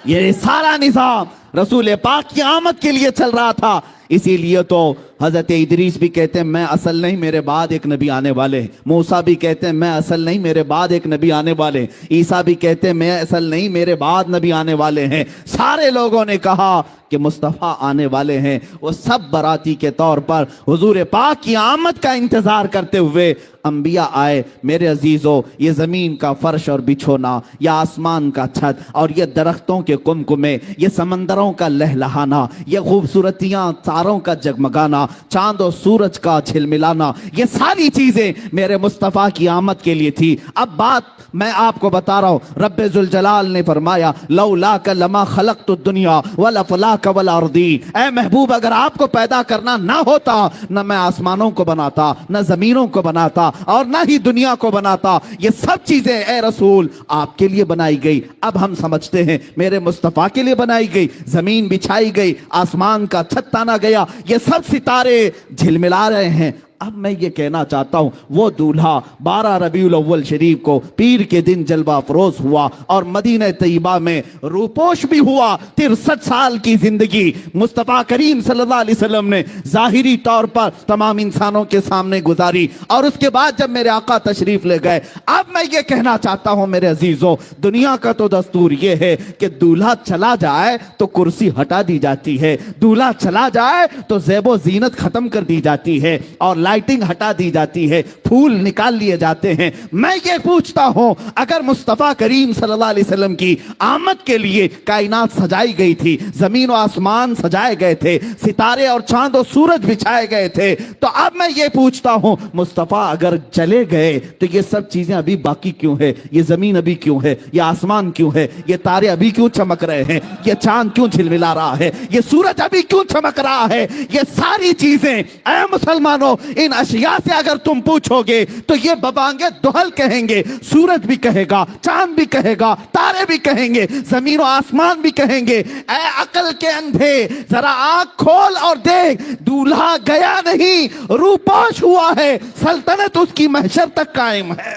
[SPEAKER 1] یہ سارا نظام رسول پاک کی آمد کے لیے چل رہا تھا۔ اسی لیے تو حضرت ادریس بھی کہتے ہیں میں اصل نہیں، میرے بعد ایک نبی آنے والے ہیں۔ موسیٰ بھی کہتے ہیں میں اصل نہیں، میرے بعد ایک نبی آنے والے ہیں۔ عیسیٰ بھی کہتے ہیں میں اصل نہیں، میرے بعد نبی آنے والے ہیں۔ سارے لوگوں نے کہا کہ مصطفیٰ آنے والے ہیں، وہ سب باراتی کے طور پر حضور پاک کی آمد کا انتظار کرتے ہوئے انبیاء آئے۔ میرے عزیزو، یہ زمین کا فرش اور بچھونا، یہ آسمان کا چھت اور یہ درختوں کے کمکمے، یہ سمندروں کا لہلہانا، یہ خوبصورتیاں، تاروں کا جگمگانا، چاند و سورج کا جھلملانا، یہ ساری چیزیں میرے مصطفیٰ کی آمد کے لیے تھی۔ اب بات میں آپ کو بتا رہا ہوں، رب ذوالجلال نے فرمایا لولاک لما خلقت الدنیا والافلاک والارضی، اے محبوب اگر آپ کو پیدا کرنا نہ ہوتا، نہ میں آسمانوں کو بناتا، نہ زمینوں کو بناتا، اور نہ ہی دنیا کو بناتا۔ یہ سب چیزیں اے رسول آپ کے لیے بنائی گئی۔ اب ہم سمجھتے ہیں میرے مصطفیٰ کے لیے بنائی گئی، زمین بچھائی گئی، آسمان کا چھت تانا گیا، یہ سب ستارے جھلملا رہے ہیں۔ اب میں یہ کہنا چاہتا ہوں، وہ دولہا 12 ربیع الاول شریف کو پیر کے دن جلوہ افروز ہوا اور مدینہ طیبہ میں روپوش بھی ہوا۔ 63 سال کی زندگی مصطفیٰ کریم صلی اللہ علیہ وسلم نے ظاہری طور پر تمام انسانوں کے سامنے گزاری، اور اس کے بعد جب میرے آقا تشریف لے گئے، اب میں یہ کہنا چاہتا ہوں میرے عزیزو، دنیا کا تو دستور یہ ہے کہ دولہا چلا جائے تو کرسی ہٹا دی جاتی ہے، دولہا چلا جائے تو زیب و زینت ختم کر دی جاتی ہے، اور لائٹنگ ہٹا دی جاتی ہے، پھول نکال لیے جاتے ہیں۔ میں یہ پوچھتا ہوں، اگر مصطفیٰ کریم صلی اللہ علیہ وسلم کی آمد کے لیے کائنات سجائی گئی تھی، زمین و آسمان سجائے گئے تھے، ستارے اور چاند و سورج بچھائے گئے تھے، تو اب میں یہ پوچھتا ہوں مصطفیٰ اگر چلے گئے تو یہ سب چیزیں ابھی باقی کیوں ہے؟ یہ زمین ابھی کیوں ہے؟ یہ آسمان کیوں ہے؟ یہ تارے ابھی کیوں چمک رہے ہیں؟ یہ چاند کیوں جھلملا رہا ہے؟ یہ سورج ابھی کیوں چمک رہا ہے؟ یہ ساری چیزیں اے مسلمانوں، ان اشیاء سے اگر تم پوچھو گے تو یہ ببانگے دہل کہیں گے، سورج بھی کہے گا، چاند بھی کہے گا، تارے بھی کہیں گے، زمین و آسمان بھی کہیں گے۔ اے عقل کے اندھے، ذرا آنکھ کھول اور دیکھ، دولہا گیا نہیں، روپوش ہوا ہے، سلطنت اس کی محشر تک قائم ہے۔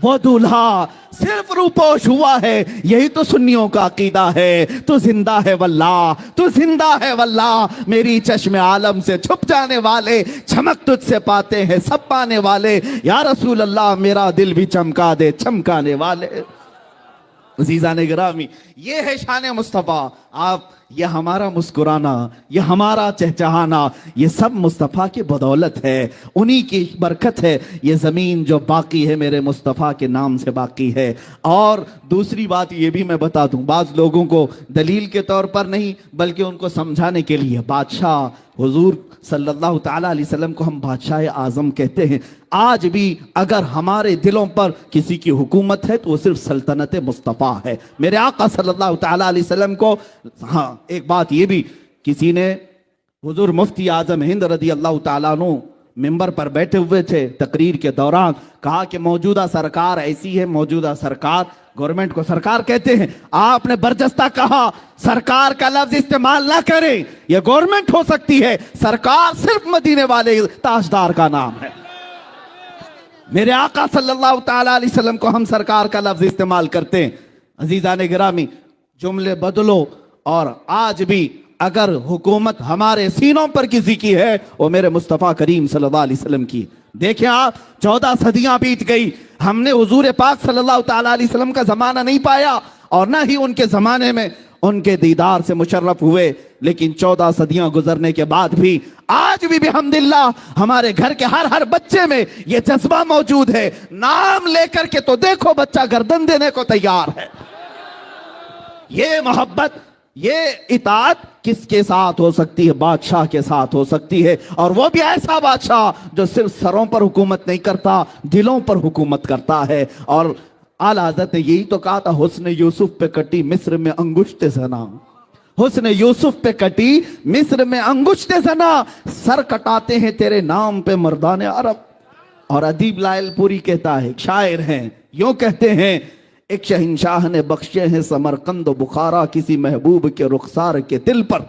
[SPEAKER 1] وہ دولہا صرف روپوش ہوا ہے، یہی تو سنیوں کا عقیدہ ہے۔ تو زندہ ہے واللہ، تو زندہ ہے واللہ، میری چشم عالم سے چھپ جانے والے، چمک تجھ سے پاتے ہیں سب پانے والے، یا رسول اللہ میرا دل بھی چمکا دے چمکانے والے۔ عزیزان گرامی، یہ ہے شان مصطفیٰ۔ آپ، یہ ہمارا مسکرانا، یہ ہمارا چہچہانا، یہ سب مصطفیٰ کی بدولت ہے، انہی کی برکت ہے۔ یہ زمین جو باقی ہے میرے مصطفیٰ کے نام سے باقی ہے۔ اور دوسری بات یہ بھی میں بتا دوں، بعض لوگوں کو دلیل کے طور پر نہیں بلکہ ان کو سمجھانے کے لیے، بادشاہ حضور صلی اللہ تعالیٰ علیہ وسلم کو ہم بادشاہ اعظم کہتے ہیں۔ آج بھی اگر ہمارے دلوں پر کسی کی حکومت ہے تو وہ صرف سلطنت مصطفیٰ ہے۔ میرے آقا صلی اللہ تعالیٰ علیہ وسلم کو، ہاں ایک بات یہ بھی، کسی نے حضور مفتی اعظم ہند رضی اللہ تعالیٰ عنہ ممبر پر بیٹھے ہوئے تھے، تقریر کے دوران کہا کہ موجودہ سرکار ایسی ہے، موجودہ سرکار، گورنمنٹ کو سرکار کہتے ہیں، آپ نے برجستہ کہا سرکار کا لفظ استعمال نہ کریں، یہ گورنمنٹ ہو سکتی ہے، سرکار صرف مدینے والے تاجدار کا نام ہے۔ میرے آقا صلی اللہ تعالیٰ علیہ وسلم کو ہم سرکار کا لفظ استعمال کرتے ہیں۔ عزیزان گرامی، جملے بدلو، اور آج بھی اگر حکومت ہمارے سینوں پر کسی کی ہے وہ میرے مصطفیٰ کریم صلی اللہ علیہ وسلم کی۔ دیکھیں آپ، 14 صدیاں بیت گئی، ہم نے حضور پاک صلی اللہ تعالیٰ علیہ وسلم کا زمانہ نہیں پایا، اور نہ ہی ان کے زمانے میں ان کے دیدار سے مشرف ہوئے، لیکن 14 صدیاں گزرنے کے بعد بھی آج بھی بحمداللہ ہمارے گھر کے ہر بچے میں یہ جذبہ موجود ہے۔ نام لے کر کے تو دیکھو بچہ گردن دینے کو تیار ہے۔ یہ محبت، یہ اطاعت کس کے ساتھ ہو سکتی ہے؟ بادشاہ کے ساتھ ہو سکتی ہے، اور وہ بھی ایسا بادشاہ جو صرف سروں پر حکومت نہیں کرتا، دلوں پر حکومت کرتا ہے۔ اور اعلیٰ حضرت نے یہی تو کہا تھا، حسن یوسف پہ کٹی مصر میں انگشت زنا، حسن یوسف پہ کٹی مصر میں انگشت زنا، سر کٹاتے ہیں تیرے نام پہ مردان عرب۔ اور ادیب لائل پوری کہتا ہے، ایک شاعر ہیں، یوں کہتے ہیں، ایک شہنشاہ نے بخشے ہیں سمرقند و بخارا کسی محبوب کے رخسار کے دل پر۔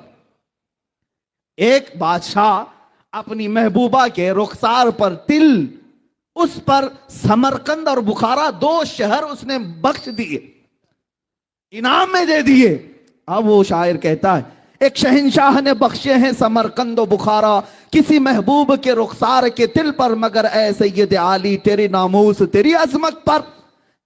[SPEAKER 1] ایک بادشاہ اپنی محبوبہ کے رخسار پر تل، اس پر سمرقند اور بخارا 2 شہر اس نے بخش دیے، انعام میں دے دیے۔ اب وہ شاعر کہتا ہے، ایک شہنشاہ نے بخشے ہیں سمرقند و بخارا کسی محبوب کے رخسار کے دل پر، مگر اے سید عالی تیری ناموس تیری عظمت پر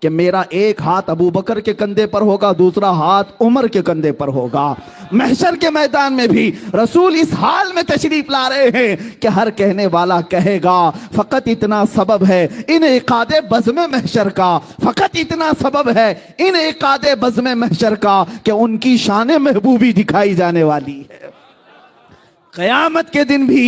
[SPEAKER 1] کہ میرا ایک ہاتھ ابو بکر کے کندھے پر ہوگا، دوسرا ہاتھ عمر کے کندھے پر ہوگا۔ محشر کے میدان میں بھی رسول اس حال میں تشریف لا رہے ہیں کہ ہر کہنے والا کہے گا فقط اتنا سبب ہے انعقاد بزم محشر کا، فقط اتنا سبب ہے انعقاد بزم محشر کا کہ ان کی شان محبوبی دکھائی جانے والی ہے۔ قیامت کے دن بھی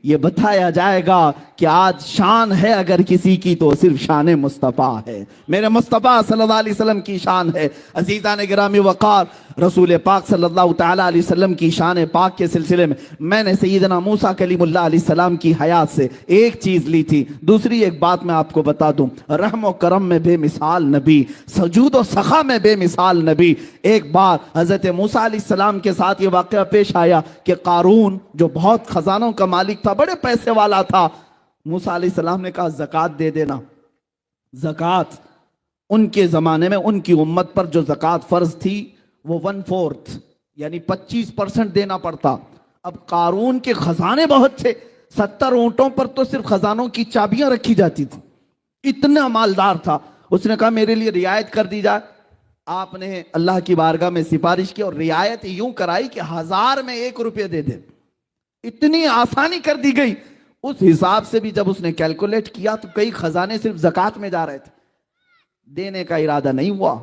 [SPEAKER 1] یہ بتایا جائے گا کہ آج شان ہے اگر کسی کی تو صرف شان مصطفیٰ ہے، میرے مصطفیٰ صلی اللہ علیہ وسلم کی شان ہے۔ عزیزان گرامی وقار، رسول پاک صلی اللہ تعالیٰ علیہ وسلم کی شان پاک کے سلسلے میں نے سیدنا موسیٰ کلیم اللہ علیہ السلام کی حیات سے ایک چیز لی تھی۔ دوسری ایک بات میں آپ کو بتا دوں، رحم و کرم میں بے مثال نبی، سجود و سخا میں بے مثال نبی۔ ایک بار حضرت موسیٰ علیہ السلام کے ساتھ یہ واقعہ پیش آیا کہ قارون جو بہت خزانوں کا مالک تھا، بڑے پیسے والا تھا، موسیٰ علیہ السلام نے کہا زکوٰۃ دے دینا۔ زکوٰۃ ان کے زمانے میں ان کی امت پر جو زکوٰۃ فرض تھی وہ 1/4 یعنی 25% دینا پڑتا۔ اب قارون کے خزانے بہت تھے، 70 اونٹوں پر تو صرف خزانوں کی چابیاں رکھی جاتی تھی، اتنا مالدار تھا۔ اس نے کہا میرے لیے رعایت کر دی جائے۔ آپ نے اللہ کی بارگاہ میں سفارش کی اور رعایت یوں کرائی کہ 1000 میں 1 روپے دے دے، اتنی آسانی کر دی گئی۔ اس حساب سے بھی جب اس نے کیلکولیٹ کیا تو کئی خزانے صرف زکوٰۃ میں جا رہے تھے، دینے کا ارادہ نہیں ہوا۔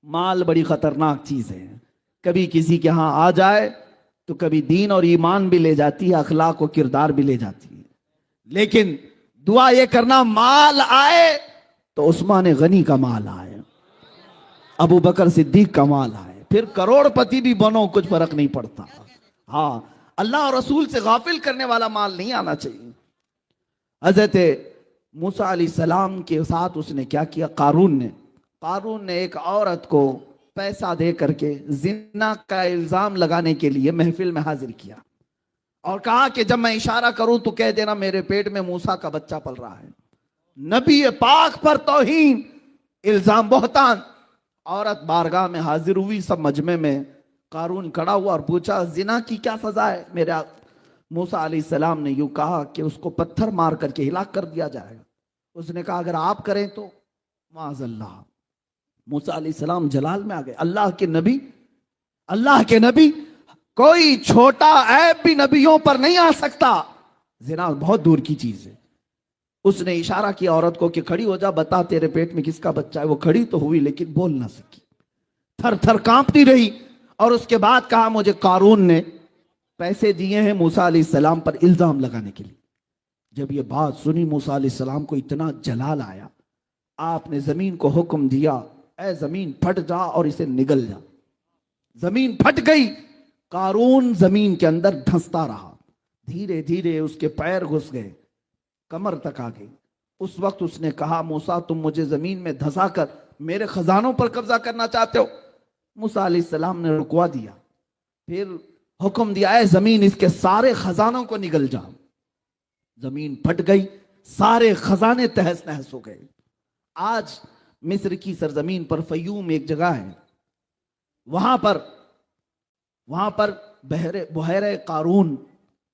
[SPEAKER 1] مال بڑی خطرناک چیز ہے، کبھی کسی کے ہاں آ جائے تو کبھی دین اور ایمان بھی لے جاتی ہے، اخلاق و کردار بھی لے جاتی ہے۔ لیکن دعا یہ کرنا مال آئے تو عثمان غنی کا مال آئے، ابو بکر صدیق کا مال آئے، پھر کروڑ پتی بھی بنو کچھ فرق نہیں پڑتا۔ ہاں، اللہ اور رسول سے غافل کرنے والا مال نہیں آنا چاہیے۔ حضرت موسیٰ علیہ السلام کے ساتھ اس نے کیا کیا، قارون نے ایک عورت کو پیسہ دے کر کے زنا کا الزام لگانے کے لیے محفل میں حاضر کیا اور کہا کہ جب میں اشارہ کروں تو کہہ دینا میرے پیٹ میں موسیٰ کا بچہ پل رہا ہے۔ نبی پاک پر توہین، الزام، بہتان۔ عورت بارگاہ میں حاضر ہوئی، سب مجمع میں قارون کھڑا ہوا اور پوچھا زنا کی کیا سزا ہے؟ میرے موسیٰ علیہ السلام نے یوں کہا کہ اس کو پتھر مار کر کے ہلاک کر دیا جائے گا۔ اس نے کہا اگر آپ کریں تو معاذ اللہ۔ موسیٰ علیہ السلام جلال میں آ گئے، اللہ کے نبی، کوئی چھوٹا عیب بھی نبیوں پر نہیں آ سکتا، زنا بہت دور کی چیز ہے۔ اس نے اشارہ کیا عورت کو کہ کھڑی ہو جا، بتا تیرے پیٹ میں کس کا بچہ ہے۔ وہ کھڑی تو ہوئی لیکن بول نہ سکی، تھر تھر کانپتی رہی، اور اس کے بعد کہا مجھے قارون نے پیسے دیے ہیں موسیٰ علیہ السلام پر الزام لگانے کے لیے۔ جب یہ بات سنی موسیٰ علیہ السلام کو اتنا جلال آیا، آپ نے زمین کو حکم دیا اے زمین پھٹ جا اور اسے نگل جا۔ زمین پھٹ گئی، قارون زمین کے اندر دھنستا رہا، دھیرے دھیرے اس کے پیر گھس گئے، کمر تک آ گئی۔ اس وقت اس نے کہا موسیٰ تم مجھے زمین میں دھسا کر میرے خزانوں پر قبضہ کرنا چاہتے ہو؟ موسیٰ علیہ السلام نے رکوا دیا، پھر حکم دیا اے زمین اس کے سارے خزانوں کو نگل جا۔ زمین پھٹ گئی، سارے خزانے تہس نہس ہو گئے۔ آج مصر کی سرزمین پر فیوم ایک جگہ ہے، وہاں پر بحیرہ قارون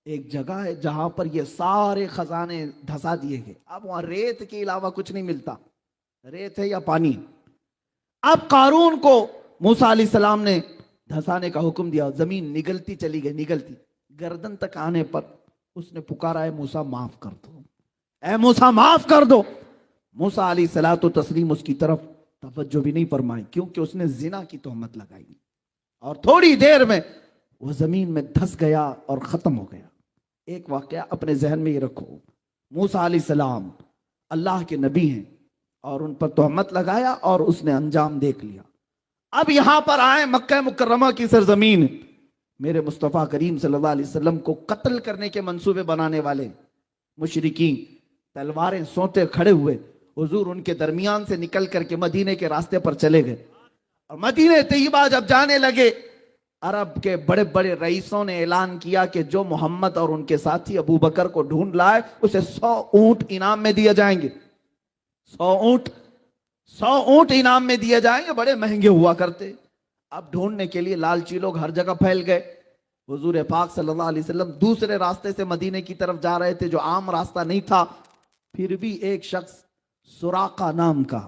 [SPEAKER 1] ایک جگہ ہے جہاں پر یہ سارے خزانے دھسا دیے گئے۔ اب وہاں ریت کے علاوہ کچھ نہیں ملتا، ریت ہے یا پانی۔ اب قارون کو موسیٰ علیہ السلام نے دھسانے کا حکم دیا، زمین نگلتی چلی گئی، نگلتی گردن تک آنے پر اس نے پکارا اے موسیٰ معاف کر دو، اے موسیٰ معاف کر دو۔ موسیٰ علیہ الصلوۃ والتسلیم اس کی طرف توجہ بھی نہیں فرمائی کیونکہ اس نے زنا کی تہمت لگائی، اور تھوڑی دیر میں وہ زمین میں دھس گیا اور ختم ہو گیا۔ ایک واقعہ اپنے ذہن میں یہ رکھو، موسیٰ علیہ السلام اللہ کے نبی ہیں اور ان پر تہمت لگایا اور اس نے انجام دیکھ لیا۔ اب یہاں پر آئے مکہ مکرمہ کی سرزمین، میرے مصطفیٰ کریم صلی اللہ علیہ وسلم کو قتل کرنے کے منصوبے بنانے والے مشرکین تلواریں سونتے کھڑے ہوئے، حضور ان کے درمیان سے نکل کر کے مدینے کے راستے پر چلے گئے، اور مدینہ طیبہ جب جانے لگے، عرب کے بڑے بڑے رئیسوں نے اعلان کیا کہ جو محمد اور ان کے ساتھی ابو بکر کو ڈھونڈ لائے اسے 100 اونٹ انعام میں دیے جائیں گے۔ 100 اونٹ انعام میں دیے جائیں گے، بڑے مہنگے ہوا کرتے۔ اب ڈھونڈنے کے لیے لالچی لوگ ہر جگہ پھیل گئے۔ حضور پاک صلی اللہ علیہ وسلم دوسرے راستے سے مدینے کی طرف جا رہے تھے جو عام راستہ نہیں تھا، پھر بھی ایک شخص سراقہ نام کا،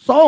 [SPEAKER 1] 100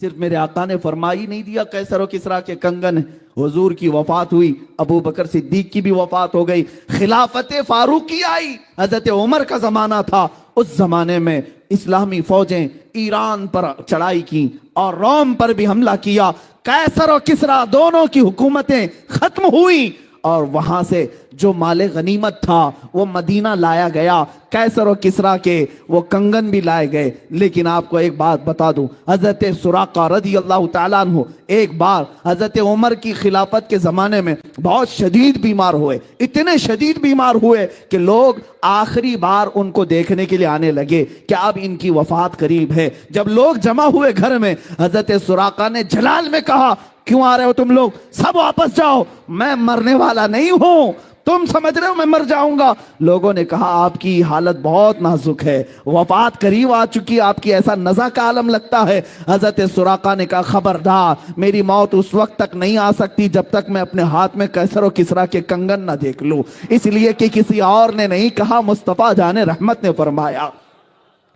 [SPEAKER 1] صرف میرے آقا نے فرمائی نہیں دیا قیصر و کسریٰ کے کنگن، حضور کی وفات ہوئی، ابو بکر صدیق کی بھی وفات ہو گئی، خلافت فاروقی آئی، حضرت عمر کا زمانہ تھا، اس زمانے میں اسلامی فوجیں ایران پر چڑھائی کی اور روم پر بھی حملہ کیا، قیصر و کسریٰ دونوں کی حکومتیں ختم ہوئی، اور وہاں سے جو مال غنیمت تھا وہ مدینہ لایا گیا، قیصر و کسریٰ کے وہ کنگن بھی لائے گئے۔ لیکن آپ کو ایک بات بتا دوں، حضرت سراقہ رضی اللہ تعالیٰ عنہ ایک بار حضرت عمر کی خلافت کے زمانے میں بہت شدید بیمار ہوئے، اتنے شدید بیمار ہوئے کہ لوگ آخری بار ان کو دیکھنے کے لیے آنے لگے کہ اب ان کی وفات قریب ہے۔ جب لوگ جمع ہوئے گھر میں، حضرت سراقہ نے جلال میں کہا، کیوں آ رہے ہو تم لوگ؟ سب واپس جاؤ، میں مرنے والا نہیں ہوں، تم سمجھ رہے ہو میں مر جاؤں گا؟ لوگوں نے کہا آپ کی حالت بہت نازک ہے، وفات قریب آ چکی، آپ کی ایسا نزع کا عالم لگتا ہے۔ حضرت سراقہ نے کہا خبردار، میری موت اس وقت تک نہیں آ سکتی جب تک میں اپنے ہاتھ میں قیصر و کسریٰ کے کنگن نہ دیکھ لوں، اس لیے کہ کسی اور نے نہیں کہا، مصطفیٰ جان رحمت نے فرمایا۔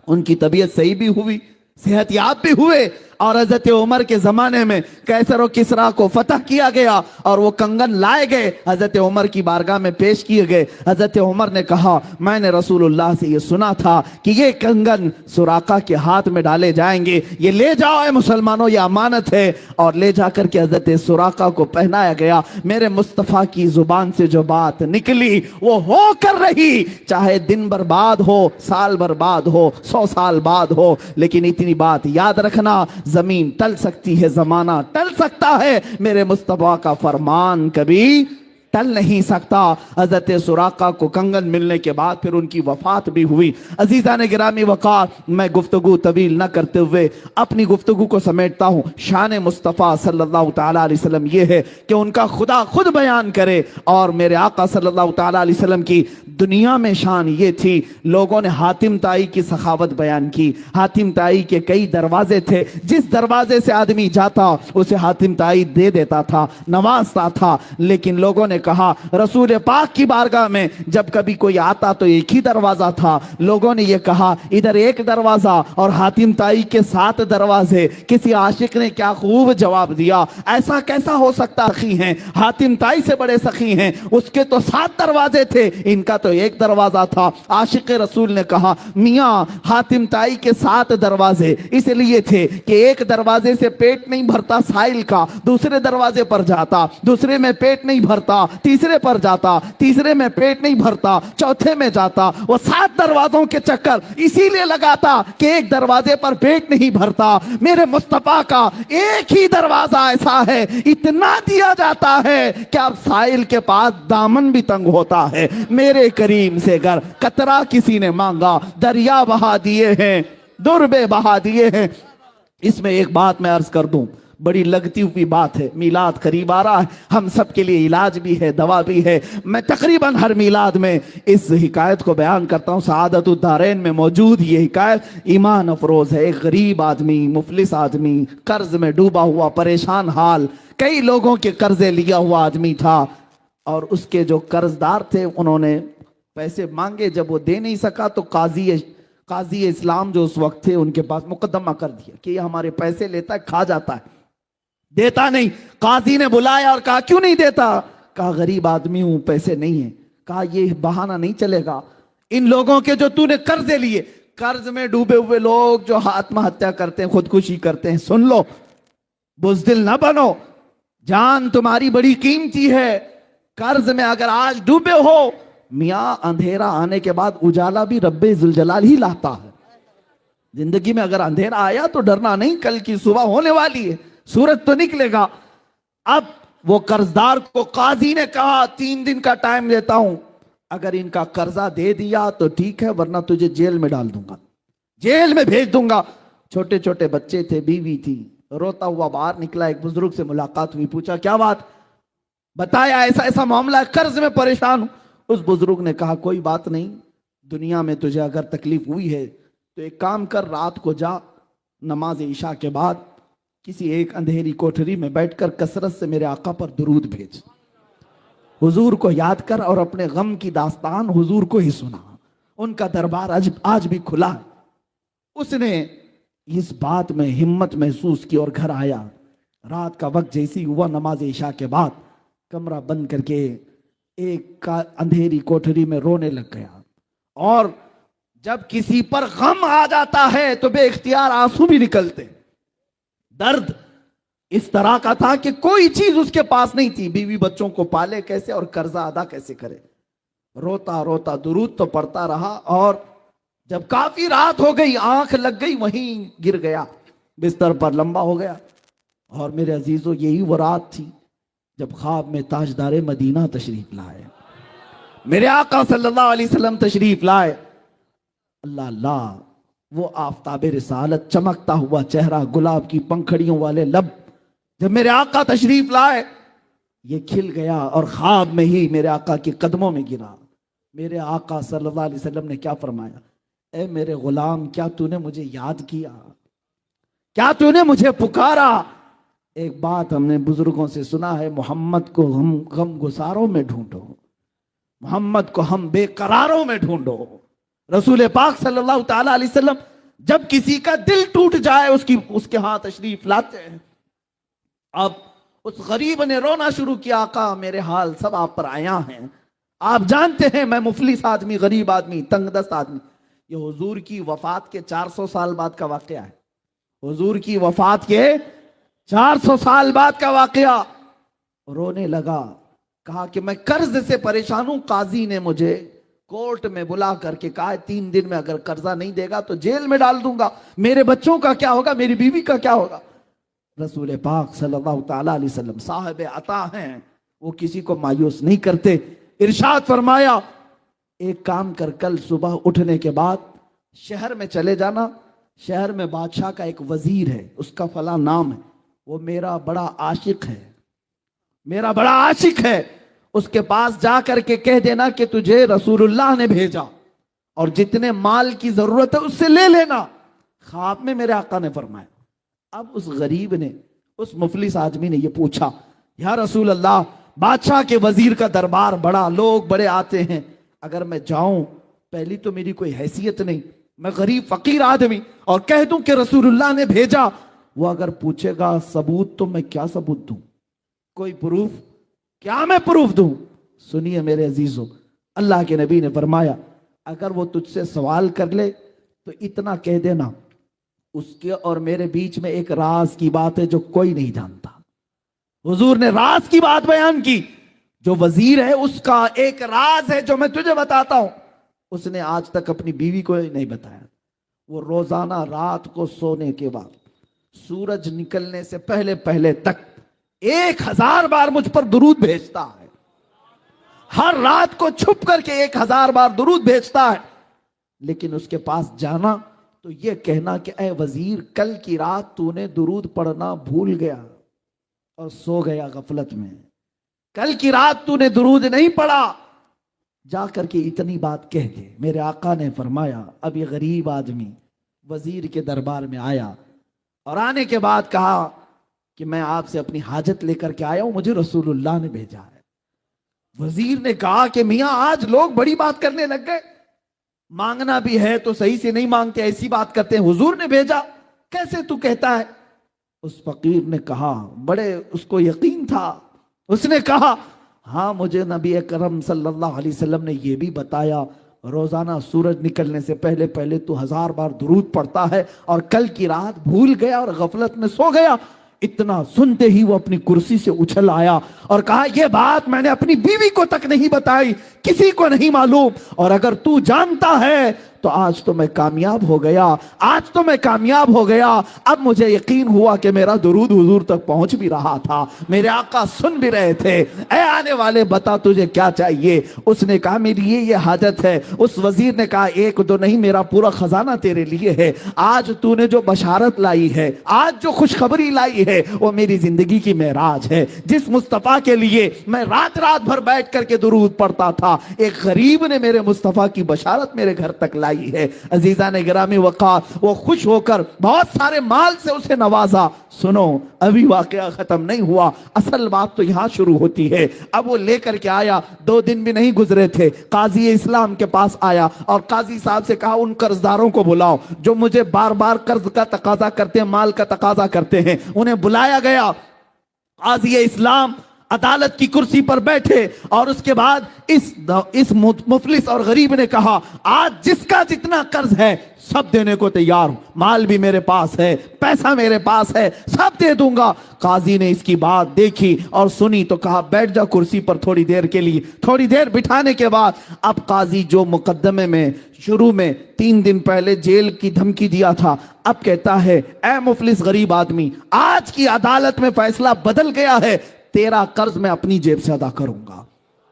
[SPEAKER 1] ان کی طبیعت صحیح بھی ہوئی، صحت یاب بھی ہوئے، اور حضرت عمر کے زمانے میں قیصر و کسریٰ کو فتح کیا گیا اور وہ کنگن لائے گئے، حضرت عمر کی بارگاہ میں پیش کیے گئے۔ حضرت عمر نے کہا میں نے رسول اللہ سے یہ سنا تھا کہ یہ کنگن سراقہ کے ہاتھ میں ڈالے جائیں گے، یہ لے جاؤ اے مسلمانوں، یہ امانت ہے، اور لے جا کر کے حضرت سراقہ کو پہنایا گیا۔ میرے مصطفیٰ کی زبان سے جو بات نکلی وہ ہو کر رہی، چاہے دن برباد ہو، سال برباد ہو، 100 سال بعد ہو، لیکن اتنی بات یاد رکھنا، زمین ٹل سکتی ہے، زمانہ ٹل سکتا ہے، میرے مصطفیٰ کا فرمان کبھی ٹل نہیں سکتا۔ حضرت سراقہ کو کنگن ملنے کے بعد پھر ان کی وفات بھی ہوئی۔ عزیزان گرامی وقار، میں گفتگو طویل نہ کرتے ہوئے اپنی گفتگو کو سمیٹتا ہوں۔ شان مصطفیٰ صلی اللہ تعالیٰ علیہ وسلم یہ ہے کہ ان کا خدا خود بیان کرے، اور میرے آقا صلی اللہ تعالیٰ علیہ وسلم کی دنیا میں شان یہ تھی۔ لوگوں نے حاتم طائی کی سخاوت بیان کی، حاتم طائی کے کئی دروازے تھے، جس دروازے سے آدمی جاتا اسے حاتم طائی دے دیتا تھا، نوازتا تھا، لیکن لوگوں نے کہا رسول پاک کی بارگاہ میں جب کبھی کوئی آتا تو ایک ہی دروازہ تھا۔ لوگوں نے یہ کہا ادھر ایک دروازہ اور حاتم طائی کے 7 دروازے۔ کسی عاشق نے کیا خوب جواب دیا، ایسا کیسا ہو سکتا؟ سخی ہیں، حاتم طائی سے بڑے سخی ہیں، اس کے تو 7 دروازے تھے، ان کا تو ایک دروازہ تھا۔ عاشق رسول نے کہا میاں حاتم طائی کے 7 دروازے اس لیے تھے کہ ایک دروازے سے پیٹ نہیں بھرتا سائل کا، دوسرے دروازے پر جاتا، دوسرے میں پیٹ نہیں بھرتا، تیسرے پر جاتا، تیسرے میں پیٹ نہیں بھرتا، چوتھے میں جاتا۔ وہ 7 دروازوں کے چکر اسی لیے لگاتا کہ ایک دروازے پر پیٹ نہیں بھرتا۔ میرے مصطفیٰ کا ایک ہی دروازہ ایسا ہے، اتنا دیا جاتا ہے کہ اب سائل کے پاس دامن بھی تنگ ہوتا ہے۔ میرے کریم سے گر قطرہ کسی نے مانگا، دریا بہا دیے ہیں، دربے بہا دیے ہیں۔ اس میں ایک بات میں عرض کر دوں، بڑی لگتی ہوئی بات ہے، میلاد قریب آ رہا ہے، ہم سب کے لیے علاج بھی ہے، دوا بھی ہے۔ میں تقریباً ہر میلاد میں اس حکایت کو بیان کرتا ہوں، سعادت الدارین میں موجود یہ حکایت ایمان افروز ہے۔ ایک غریب آدمی، مفلس آدمی، قرض میں ڈوبا ہوا، پریشان حال، کئی لوگوں کے قرضے لیا ہوا آدمی تھا، اور اس کے جو قرض دار تھے انہوں نے پیسے مانگے، جب وہ دے نہیں سکا تو قاضی اسلام جو اس وقت تھے ان کے پاس مقدمہ کر دیا کہ یہ ہمارے پیسے لیتا ہے، کھا جاتا ہے، دیتا نہیں۔ قاضی نے بلایا اور کہا کیوں نہیں دیتا؟ کہا غریب آدمی ہوں، پیسے نہیں ہیں۔ کہا یہ بہانہ نہیں چلے گا، ان لوگوں کے جو تو نے قرضے لیے، قرض میں ڈوبے ہوئے لوگ جو آتم ہتیا کرتے ہیں، خودکشی کرتے ہیں، سن لو، بزدل نہ بنو، جان تمہاری بڑی قیمتی ہے۔ قرض میں اگر آج ڈوبے ہو، میاں اندھیرا آنے کے بعد اجالا بھی رب ذوالجلال ہی لاتا ہے۔ زندگی میں اگر اندھیرا آیا تو ڈرنا نہیں، کل کی صبح ہونے والی ہے، سورج تو نکلے گا۔ اب وہ قرضدار کو قاضی نے کہا 3 دن کا ٹائم دیتا ہوں، اگر ان کا قرضہ دے دیا تو ٹھیک ہے، ورنہ تجھے جیل میں ڈال دوں گا، جیل میں بھیج دوں گا۔ چھوٹے چھوٹے بچے تھے، بیوی تھی، روتا ہوا باہر نکلا، ایک بزرگ سے ملاقات ہوئی، پوچھا کیا بات؟ بتایا ایسا ایسا معاملہ ہے، قرض میں پریشان ہوں۔ اس بزرگ نے کہا کوئی بات نہیں، دنیا میں تجھے اگر تکلیف ہوئی ہے تو ایک کام کر، رات کو جا، نماز عشاء کے بعد کسی ایک اندھیری کوٹھری میں بیٹھ کر کثرت سے میرے آقا پر درود بھیج، حضور کو یاد کر، اور اپنے غم کی داستان حضور کو ہی سنا۔ ان کا دربار آج بھی کھلا ہے۔ اس نے
[SPEAKER 3] اس بات میں ہمت محسوس کی اور گھر آیا. رات کا وقت جیسی ہوا نماز عشاء کے بعد کمرہ بند کر کے ایک اندھیری کوٹھری میں رونے لگ گیا. اور جب کسی پر غم آ جاتا ہے تو بے اختیار آنسو بھی نکلتے. درد اس طرح کا تھا کہ کوئی چیز اس کے پاس نہیں تھی. بیوی بچوں کو پالے کیسے اور قرضہ ادا کیسے کرے. روتا روتا درود تو پڑھتا رہا اور جب کافی رات ہو گئی آنکھ لگ گئی وہیں گر گیا, بستر پر لمبا ہو گیا. اور میرے عزیزو یہی وہ رات تھی جب خواب میں تاجدار مدینہ تشریف لائے, میرے آقا صلی اللہ علیہ وسلم تشریف لائے. اللہ اللہ, وہ آفتاب رسالت, چمکتا ہوا چہرہ, گلاب کی پنکھڑیوں والے لب, جب میرے آقا تشریف لائے یہ کھل گیا اور خواب میں ہی میرے آقا کے قدموں میں گرا. میرے آقا صلی اللہ علیہ وسلم نے کیا فرمایا, اے میرے غلام کیا تو نے مجھے یاد کیا, کیا تو نے مجھے پکارا. ایک بات ہم نے بزرگوں سے سنا ہے, محمد کو ہم غم گساروں میں ڈھونڈو, محمد کو ہم بے قراروں میں ڈھونڈو. رسول پاک صلی اللہ تعالی علیہ وسلم جب کسی کا دل ٹوٹ جائے اس کے ہاں تشریف لاتے ہیں. اب اس غریب نے رونا شروع کیا, آقا میرے حال سب آپ پر آیا ہیں, آپ جانتے ہیں میں مفلس آدمی, غریب آدمی, تنگ دست آدمی. یہ حضور کی وفات کے 400 سال بعد کا واقعہ ہے, حضور کی وفات کے 400 سال بعد کا واقعہ. رونے لگا, کہا کہ میں قرض سے پریشان ہوں, قاضی نے مجھے کورٹ میں بلا کر کے کہا 3 دن میں اگر قرضہ نہیں دے گا تو جیل میں ڈال دوں گا, میرے بچوں کا کیا ہوگا, میری بیوی کا کیا ہوگا. رسول پاک صلی اللہ تعالی علیہ وسلم صاحب عطا ہیں, وہ کسی کو مایوس نہیں کرتے. ارشاد فرمایا ایک کام کر, کل صبح اٹھنے کے بعد شہر میں چلے جانا, شہر میں بادشاہ کا ایک وزیر ہے, اس کا فلاں نام ہے, وہ میرا بڑا عاشق ہے, میرا بڑا عاشق ہے, اس کے پاس جا کر کے کہہ دینا کہ تجھے رسول اللہ نے بھیجا اور جتنے مال کی ضرورت ہے اس سے لے لینا. خواب میں میرے آقا نے فرمایا. اب اس غریب نے, اس مفلس آدمی نے یہ پوچھا, یا رسول اللہ بادشاہ کے وزیر کا دربار بڑا, لوگ بڑے آتے ہیں, اگر میں جاؤں, پہلی تو میری کوئی حیثیت نہیں, میں غریب فقیر آدمی, اور کہہ دوں کہ رسول اللہ نے بھیجا, وہ اگر پوچھے گا ثبوت تو میں کیا ثبوت دوں, کوئی پروف, کیا میں پروف دوں. سنیے میرے عزیزو, اللہ کے نبی نے فرمایا اگر وہ تجھ سے سوال کر لے تو اتنا کہہ دینا اس کے اور میرے بیچ میں ایک راز کی بات ہے جو کوئی نہیں جانتا. حضور نے راز کی بات بیان کی, جو وزیر ہے اس کا ایک راز ہے جو میں تجھے بتاتا ہوں, اس نے آج تک اپنی بیوی کو نہیں بتایا. وہ روزانہ رات کو سونے کے بعد سورج نکلنے سے پہلے پہلے تک 1000 بار مجھ پر درود بھیجتا ہے, ہر رات کو چھپ کر کے 1000 بار درود بھیجتا ہے. لیکن اس کے پاس جانا تو یہ کہنا کہ اے وزیر کل کی رات تو نے درود پڑھنا بھول گیا اور سو گیا غفلت میں, کل کی رات تو نے درود نہیں پڑھا, جا کر کے اتنی بات کہہ دے. میرے آقا نے فرمایا اب یہ غریب آدمی وزیر کے دربار میں آیا اور آنے کے بعد کہا کہ میں آپ سے اپنی حاجت لے کر کے آیا ہوں, مجھے رسول اللہ نے بھیجا ہے. وزیر نے کہا کہ میاں آج لوگ بڑی بات کرنے لگ گئے, مانگنا بھی ہے تو صحیح سے نہیں مانگتے, ایسی بات کرتے ہیں, حضور نے بھیجا کیسے تو کہتا ہے. اس فقیر نے کہا, بڑے اس کو یقین تھا, اس نے کہا ہاں مجھے نبی اکرم صلی اللہ علیہ وسلم نے یہ بھی بتایا روزانہ سورج نکلنے سے پہلے پہلے تو 1000 بار درود پڑھتا ہے اور کل کی رات بھول گیا اور غفلت میں سو گیا. اتنا سنتے ہی وہ اپنی کرسی سے اچھل آیا اور کہا یہ بات میں نے اپنی بیوی کو تک نہیں بتائی, کسی کو نہیں معلوم, اور اگر تو جانتا ہے تو آج تو میں کامیاب ہو گیا, آج تو میں کامیاب ہو گیا. اب مجھے یقین ہوا کہ میرا درود حضور تک پہنچ بھی رہا تھا, میرے آقا سن بھی رہے تھے. اے آنے والے بتا تجھے کیا چاہیے. اس نے کہا میری یہ حاجت ہے. اس وزیر نے کہا 1 2 نہیں, میرا پورا خزانہ تیرے لیے ہے. آج تو نے جو بشارت لائی ہے, آج جو خوشخبری لائی ہے, وہ میری زندگی کی معراج ہے. جس مصطفیٰ کے لیے میں رات رات بھر بیٹھ کر کے درود پڑھتا تھا, ایک غریب نے میرے مصطفیٰ کی بشارت میرے گھر تک لائی آئی ہے۔ عزیزان گرامی وقار، وہ خوش ہو کر بہت سارے مال سے اسے نوازا۔ سنو، ابھی واقعہ ختم نہیں ہوا، اصل بات تو یہاں شروع ہوتی ہے۔ اب وہ لے کر کے آیا، 2 دن بھی نہیں گزرے تھے، قاضی اسلام کے پاس آیا اور قاضی صاحب سے کہا ان قرضداروں کو بلاؤ جو مجھے بار بار قرض کا تقاضا کرتے ہیں، مال کا تقاضا کرتے ہیں۔ انہیں بلایا گیا، قاضی اسلام عدالت کی کرسی پر بیٹھے اور اس کے بعد اس مفلس اور غریب نے کہا آج جس کا جتنا قرض ہے سب دینے کو تیار ہوں، مال بھی میرے پاس ہے، پیسہ میرے پاس ہے، سب دے دوں گا۔ قاضی نے اس کی بات دیکھی اور سنی تو کہا بیٹھ جا کرسی پر تھوڑی دیر کے لیے۔ تھوڑی دیر بٹھانے کے بعد اب قاضی جو مقدمے میں شروع میں 3 دن پہلے جیل کی دھمکی دیا تھا، اب کہتا ہے اے مفلس غریب آدمی، آج کی عدالت میں فیصلہ بدل گیا ہے، تیرا قرض میں اپنی جیب سے ادا کروں گا،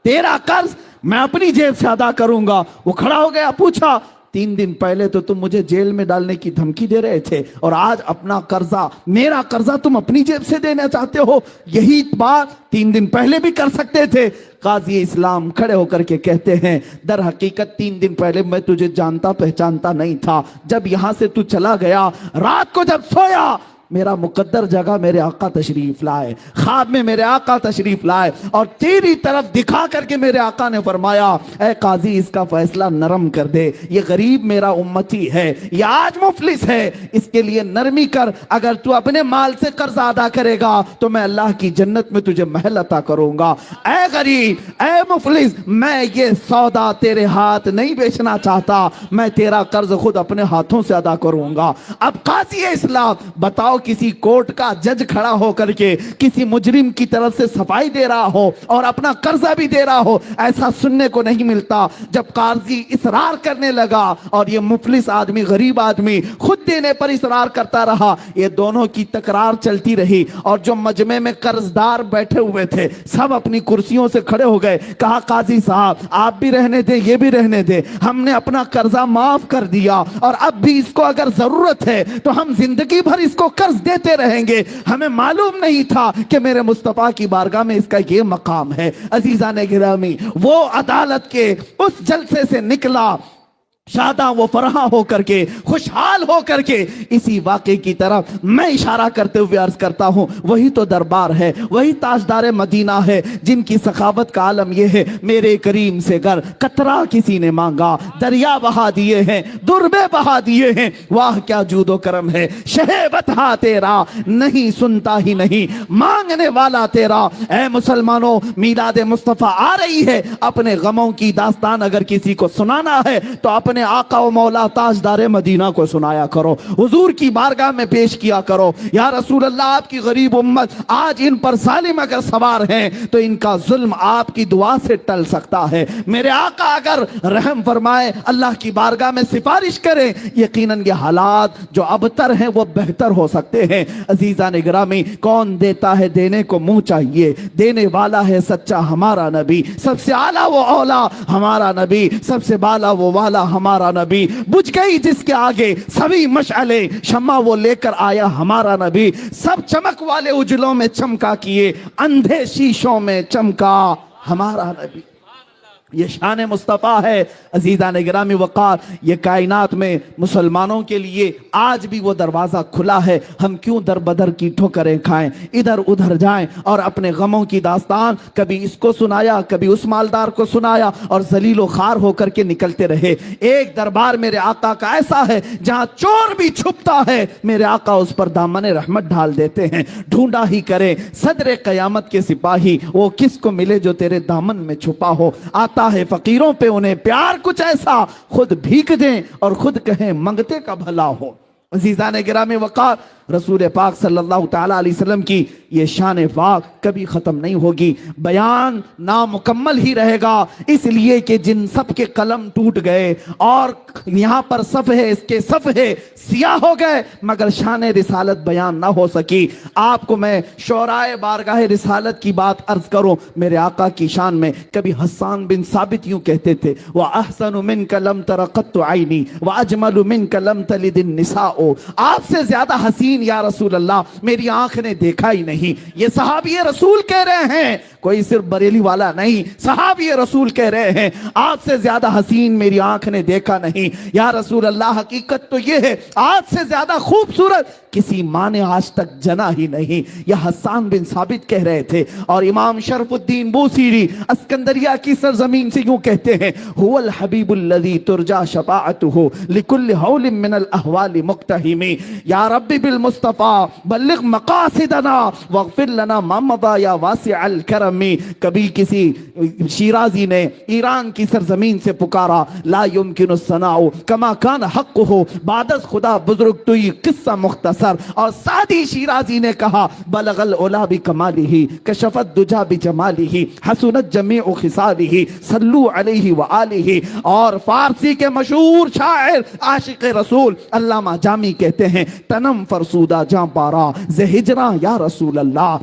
[SPEAKER 3] تیرا قرض میں اپنی جیب سے ادا کروں گا۔ وہ کھڑا ہو گیا، پوچھا 3 دن پہلے تو تم مجھے جیل میں ڈالنے کی دھمکی دے رہے تھے اور آج اپنا قرضہ، میرا قرضہ تم اپنی جیب سے دینا چاہتے ہو؟ یہی بات 3 دن پہلے بھی کر سکتے تھے۔ قاضی اسلام کھڑے ہو کر کے کہتے ہیں در حقیقت 3 دن پہلے میں تجھے جانتا پہچانتا نہیں تھا، جب یہاں سے تو چلا گیا، رات کو جب سویا میرا مقدر جگہ میرے آقا تشریف لائے، خواب میں میرے آقا تشریف لائے اور تیری طرف دکھا کر کے میرے آقا نے فرمایا اے قاضی اس کا فیصلہ نرم کر دے، یہ غریب میرا امتی ہے، یہ آج مفلس ہے، اس کے لیے نرمی کر، اگر تو اپنے مال سے قرض ادا کرے گا تو میں اللہ کی جنت میں تجھے محل عطا کروں گا۔ اے غریب، اے مفلس، میں یہ سودا تیرے ہاتھ نہیں بیچنا چاہتا، میں تیرا قرض خود اپنے ہاتھوں سے ادا کروں گا۔ اب قاضی اسلام بتاؤ، کسی کورٹ کا جج کھڑا ہو کر کے کسی مجرم کی طرف سے صفائی دے رہا ہو اور اپنا قرضہ بھی دے رہا ہو، ایسا سننے کو نہیں ملتا۔ جب قاضی اصرار کرنے لگا اور یہ مفلس آدمی، غریب آدمی خود دینے پر اصرار کرتا رہا، یہ دونوں کی تکرار چلتی رہی اور جو مجمع میں قرضدار بیٹھے ہوئے تھے سب اپنی کرسیوں سے کھڑے ہو گئے۔ کہا قاضی صاحب آپ بھی رہنے دیں، یہ بھی رہنے دیں، ہم نے اپنا قرضہ معاف کر دیا اور اب بھی اس کو اگر ضرورت ہے تو ہم زندگی بھر اس کو قرض دیتے رہیں گے، ہمیں معلوم نہیں تھا کہ میرے مصطفیٰ کی بارگاہ میں اس کا یہ مقام ہے۔ عزیزان گرامی، وہ عدالت کے اس جلسے سے نکلا شاداں و فرحاں ہو کر کے، خوشحال ہو کر کے۔ اسی واقعے کی طرف میں اشارہ کرتے ہوئے عرض کرتا ہوں، وہی تو دربار ہے، وہی تاجدار مدینہ ہے جن کی سخاوت کا عالم یہ ہے میرے کریم سے گر قطرہ کسی نے مانگا دریا بہا دیے ہیں، دربے بہا دیے ہیں، واہ کیا جود و کرم ہے، شہ بتہا تیرا نہیں سنتا ہی نہیں مانگنے والا تیرا۔ اے مسلمانوں، میلاد مصطفیٰ آ رہی ہے، اپنے غموں کی داستان اگر کسی کو سنانا ہے تو اپنے آقا و مولا تاجدار مدینہ کو سنایا کرو، حضور کی بارگاہ میں پیش کیا کرو، یا رسول اللہ آپ کی غریب امت آج ان پر ظالم اگر سوار ہیں تو ان کا ظلم آپ کی دعا سے ٹل سکتا ہے، میرے آقا اگر رحم فرمائے اللہ کی بارگاہ میں سفارش کریں، یقیناً یہ حالات جو ابتر ہیں وہ بہتر ہو سکتے ہیں۔ عزیزان گرامی، کون دیتا ہے دینے کو منہ چاہیے، دینے والا ہے سچا ہمارا نبی، سب سے اعلیٰ وہ اولا ہمارا نبی، سب سے بالا وہ والا ہمارا نبی، بجھ گئی جس کے آگے سبھی مشعلیں، شمع وہ لے کر آیا ہمارا نبی، سب چمک والے اجلوں میں چمکا کیے، اندھے شیشوں میں چمکا ہمارا نبی۔ یہ شان مصطفیٰ ہے۔ عزیزان گرامی وقار، یہ کائنات میں مسلمانوں کے لیے آج بھی وہ دروازہ کھلا ہے، ہم کیوں در بدر کی ٹھوکریں کھائیں، ادھر ادھر جائیں اور اپنے غموں کی داستان کبھی اس کو سنایا، کبھی اس مالدار کو سنایا اور ذلیل و خوار ہو کر کے نکلتے رہے۔ ایک دربار میرے آقا کا ایسا ہے جہاں چور بھی چھپتا ہے، میرے آقا اس پر دامن رحمت ڈھال دیتے ہیں۔ ڈھونڈا ہی کرے صدر قیامت کے سپاہی، وہ کس کو ملے جو تیرے دامن میں چھپا ہو، آتا ہے فقیروں پہ انہیں پیار کچھ ایسا، خود بھیک دیں اور خود کہیں منگتے کا بھلا ہو۔ عزیزان گرامی وقار، رسول پاک صلی اللہ تعالیٰ علیہ وسلم کی یہ شان پاک کبھی ختم نہیں ہوگی، بیان نامکمل ہی رہے گا، اس لیے کہ جن سب کے قلم ٹوٹ گئے اور یہاں پر صفحے اس کے صفحے سیاہ ہو گئے مگر شان رسالت بیان نہ ہو سکی۔ آپ کو میں شعرائے بارگاہ رسالت کی بات عرض کروں، میرے آقا کی شان میں کبھی حسان بن ثابت یوں کہتے تھے، وَأَحْسَنُ مِنْكَ لَمْ تَرَ قَطُّ عَيْنِي وَأَجْمَلُ مِنْكَ لَمْ تَلِدِ النِّسَاءُ، آپ سے زیادہ حسین یا رسول اللہ میری آنکھ نے دیکھا ہی نہیں۔ یہ صحابی رسول کہہ رہے ہیں، کوئی صرف بریلی والا نہیں، صحابی رسول کہہ رہے ہیں آج سے زیادہ حسین میری آنکھ نے دیکھا نہیں یا رسول اللہ، حقیقت تو یہ ہے آج سے زیادہ خوبصورت کسی ماں نے آج تک جنا ہی نہیں، یہ حسان بن ثابت کہہ رہے تھے۔ اور امام شرف الدین بوسیری اسکندریہ کی سرزمین سے یوں کہتے ہیں هو الحبیب الذی ترجا شفاعته لكل حول من الاحوال مقتحم، یا رب بالمصطفى بلغ مقاصدنا واغفر لنا ما مضى یا واسع الکرم۔ کبھی کسی شیرازی نے ایران کی سرزمین سے پکارا لا يمكن الثناء كما كان حقه بعد خدا بزرگ تو یہ قصہ مختصر، اور سعدی شیرازی نے کہا بلغ العلا بکمالہ کشف الدجا بجمالہ حسنت جمیع خصالہ صلو علیہ وآلہ۔ اور فارسی کے مشہور شاعر عاشق رسول علامہ جامی کہتے ہیں تنم فرسودہ جاں پارا ز ہجراں یا رسول اللہ،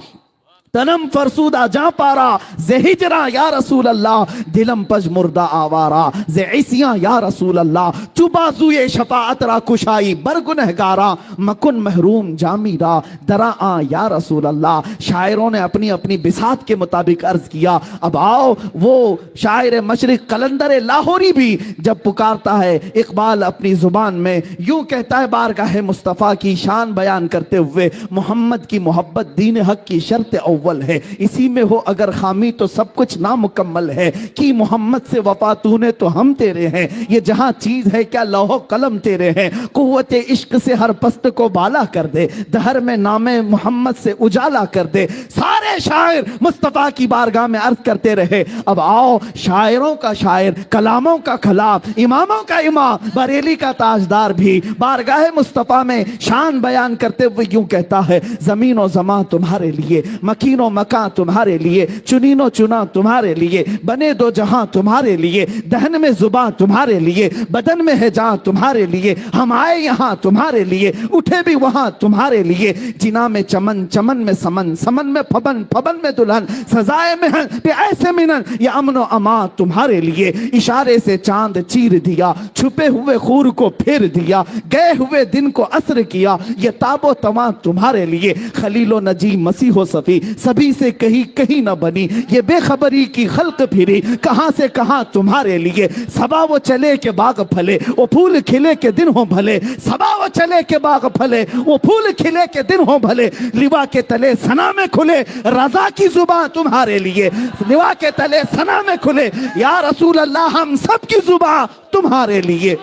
[SPEAKER 3] تنم فرسودہ جاں پارا ز ہجراں یا رسول اللہ، دلم پج مردہ آوارا ز عیسیاں یا رسول اللہ، چوبازوئے شفاعت را کشائی برگنہگارا مکن محروم جامی را درا آ یا رسول اللہ۔ شاعروں نے اپنی اپنی بساط کے مطابق عرض کیا۔ اب آؤ وہ شاعر مشرق قلندر لاہوری بھی جب پکارتا ہے اقبال اپنی زبان میں یوں کہتا ہے بارگاہ مصطفیٰ کی شان بیان کرتے ہوئے محمد کی محبت دین حق کی شرط اول ہے، اسی میں ہو اگر خامی تو سب کچھ نامکمل ہے، کی محمد سے وفا تو نے تو ہم تیرے ہیں، یہ جہاں چیز ہے کیا لوح و قلم تیرے ہیں، قوت عشق سے ہر پست کو بالا کر دے، دہر میں نام محمد سے اجالا کر دے۔ سارے شاعر مصطفیٰ کی بارگاہ میں عرض کرتے رہے۔ اب آؤ شاعروں کا شاعر، کلاموں کا کلام، اماموں کا امام، بریلی کا تاجدار بھی بارگاہ مصطفیٰ میں شان بیان کرتے ہوئے یوں کہتا ہے زمین و زمان تمہارے لیے، مکین و مکان تمہارے لیے، چنین و چنا تمہارے لیے، بنے دو جہاں تمہارے لیے، دہن میں زباں تمہارے لیے، بدن میں ہے جان تمہارے لیے، ہم آئے یہاں تمہارے لیے، اٹھے بھی وہاں تمہارے لیے، جنا میں چمن، چمن میں سمن، سمن میں پھبن، پھبن میں دلہن، سزائے محن پہ ایسے منن، یہ امن و امان تمہارے لیے، اشارے سے چاند چیر دیا، چھپے ہوئے خور کو پھیر دیا، گئے ہوئے دن کو عصر کیا، یہ تاب و تواں تمہارے لیے، خلیل و نجی مسیح و صفی سبھی سے کہیں کہیں نہ بنی، یہ بے خبری کی خلق پھری کہاں سے کہاں تمہارے لیے، صبا وہ چلے کے باغ پھلے وہ پھول کھلے کے دن ہوں بھلے، صبا وہ چلے کے باغ پھلے وہ پھول کھلے کے دن ہوں بھلے، لوا کے تلے ثنا میں کھلے رضا کی زبان تمہارے لیے، لوا کے تلے ثنا میں کھلے یا رسول اللہ ہم سب کی زبان تمہارے لیے۔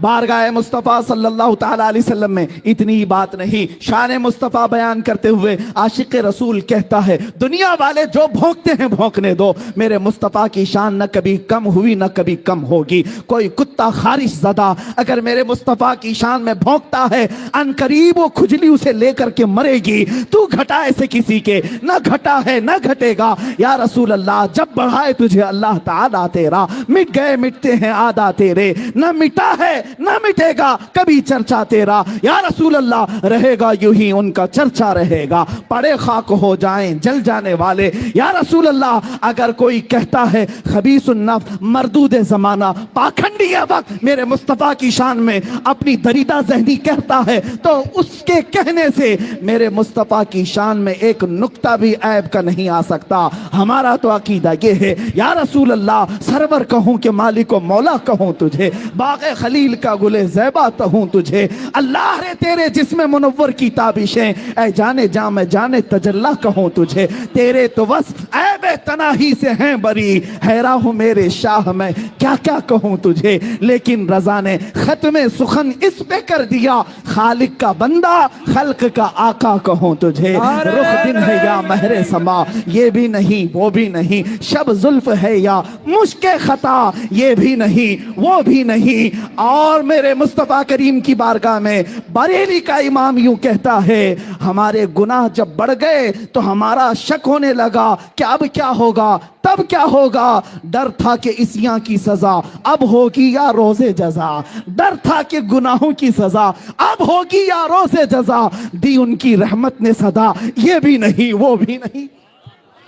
[SPEAKER 3] بارگاہ مصطفیٰ صلی اللہ تعالیٰ علیہ وسلم میں اتنی ہی بات نہیں، شان مصطفیٰ بیان کرتے ہوئے عاشق رسول کہتا ہے دنیا والے جو بھونکتے ہیں بھونکنے دو، میرے مصطفیٰ کی شان نہ کبھی کم ہوئی نہ کبھی کم ہوگی۔ کوئی کتا خارش زدہ اگر میرے مصطفیٰ کی شان میں بھونکتا ہے ان قریب وہ کھجلی اسے لے کر کے مرے گی، تو گھٹا ایسے کسی کے نہ گھٹا ہے نہ گھٹے گا یا رسول اللہ، جب بڑھائے تجھے اللہ تعالیٰ تیرا، مٹ گئے مٹتے ہیں آدھا تیرے، نہ مٹا ہے نہ مٹے گا کبھی چرچا تیرا یا رسول اللہ، رہے گا یوں ہی ان کا چرچا رہے گا، پڑے خاک ہو جائیں جل جانے والے یا رسول اللہ۔ اگر کوئی کہتا ہے خبیث النفس مردود زمانہ پاکھنڈی وقت میرے مصطفیٰ کی شان میں اپنی دریدہ ذہنی کہتا ہے تو اس کے کہنے سے میرے مصطفیٰ کی شان میں ایک نقطہ بھی عیب کا نہیں آ سکتا۔ ہمارا تو عقیدہ یہ ہے یا رسول اللہ، سرور کہوں کہ مالک و مولا کہوں تجھے، باغ خلیل کا گلے زیبا ہوں تجھے، اللہ رے تیرے جسم منور کی تابشیں، اے جانے جاں میں جانے تجلا کہوں تجھے، تیرے تو وصف عیب تناہی سے ہیں بری، حیران ہوں میرے شاہ میں کیا کیا کہوں تجھے، لیکن رضا نے ختم سخن اس پہ کر دیا، خالق کا بندہ خلق کا آقا کہوں تجھے، رخ دن ہے یا مہر سما یہ بھی نہیں وہ بھی نہیں، شب زلف ہے یا مشک خطا یہ بھی نہیں وہ بھی نہیں۔ اور میرے مصطفیٰ کریم کی بارگاہ میں بریلی کا امام یوں کہتا ہے ہمارے گناہ جب بڑھ گئے تو ہمارا شک ہونے لگا کہ اب کیا ہوگا، تب کیا ہوگا، ڈر تھا کہ عصیاں کی سزا اب ہوگی یا روز جزا، ڈر تھا کہ گناہوں کی سزا اب ہوگی یا روز جزا، دی ان کی رحمت نے صدا یہ بھی نہیں وہ بھی نہیں۔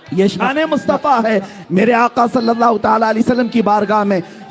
[SPEAKER 3] یہ شان مصطفیٰ ہے۔ میرے آقا صلی اللہ تعالیٰ علیہ وسلم کی بارگاہ میں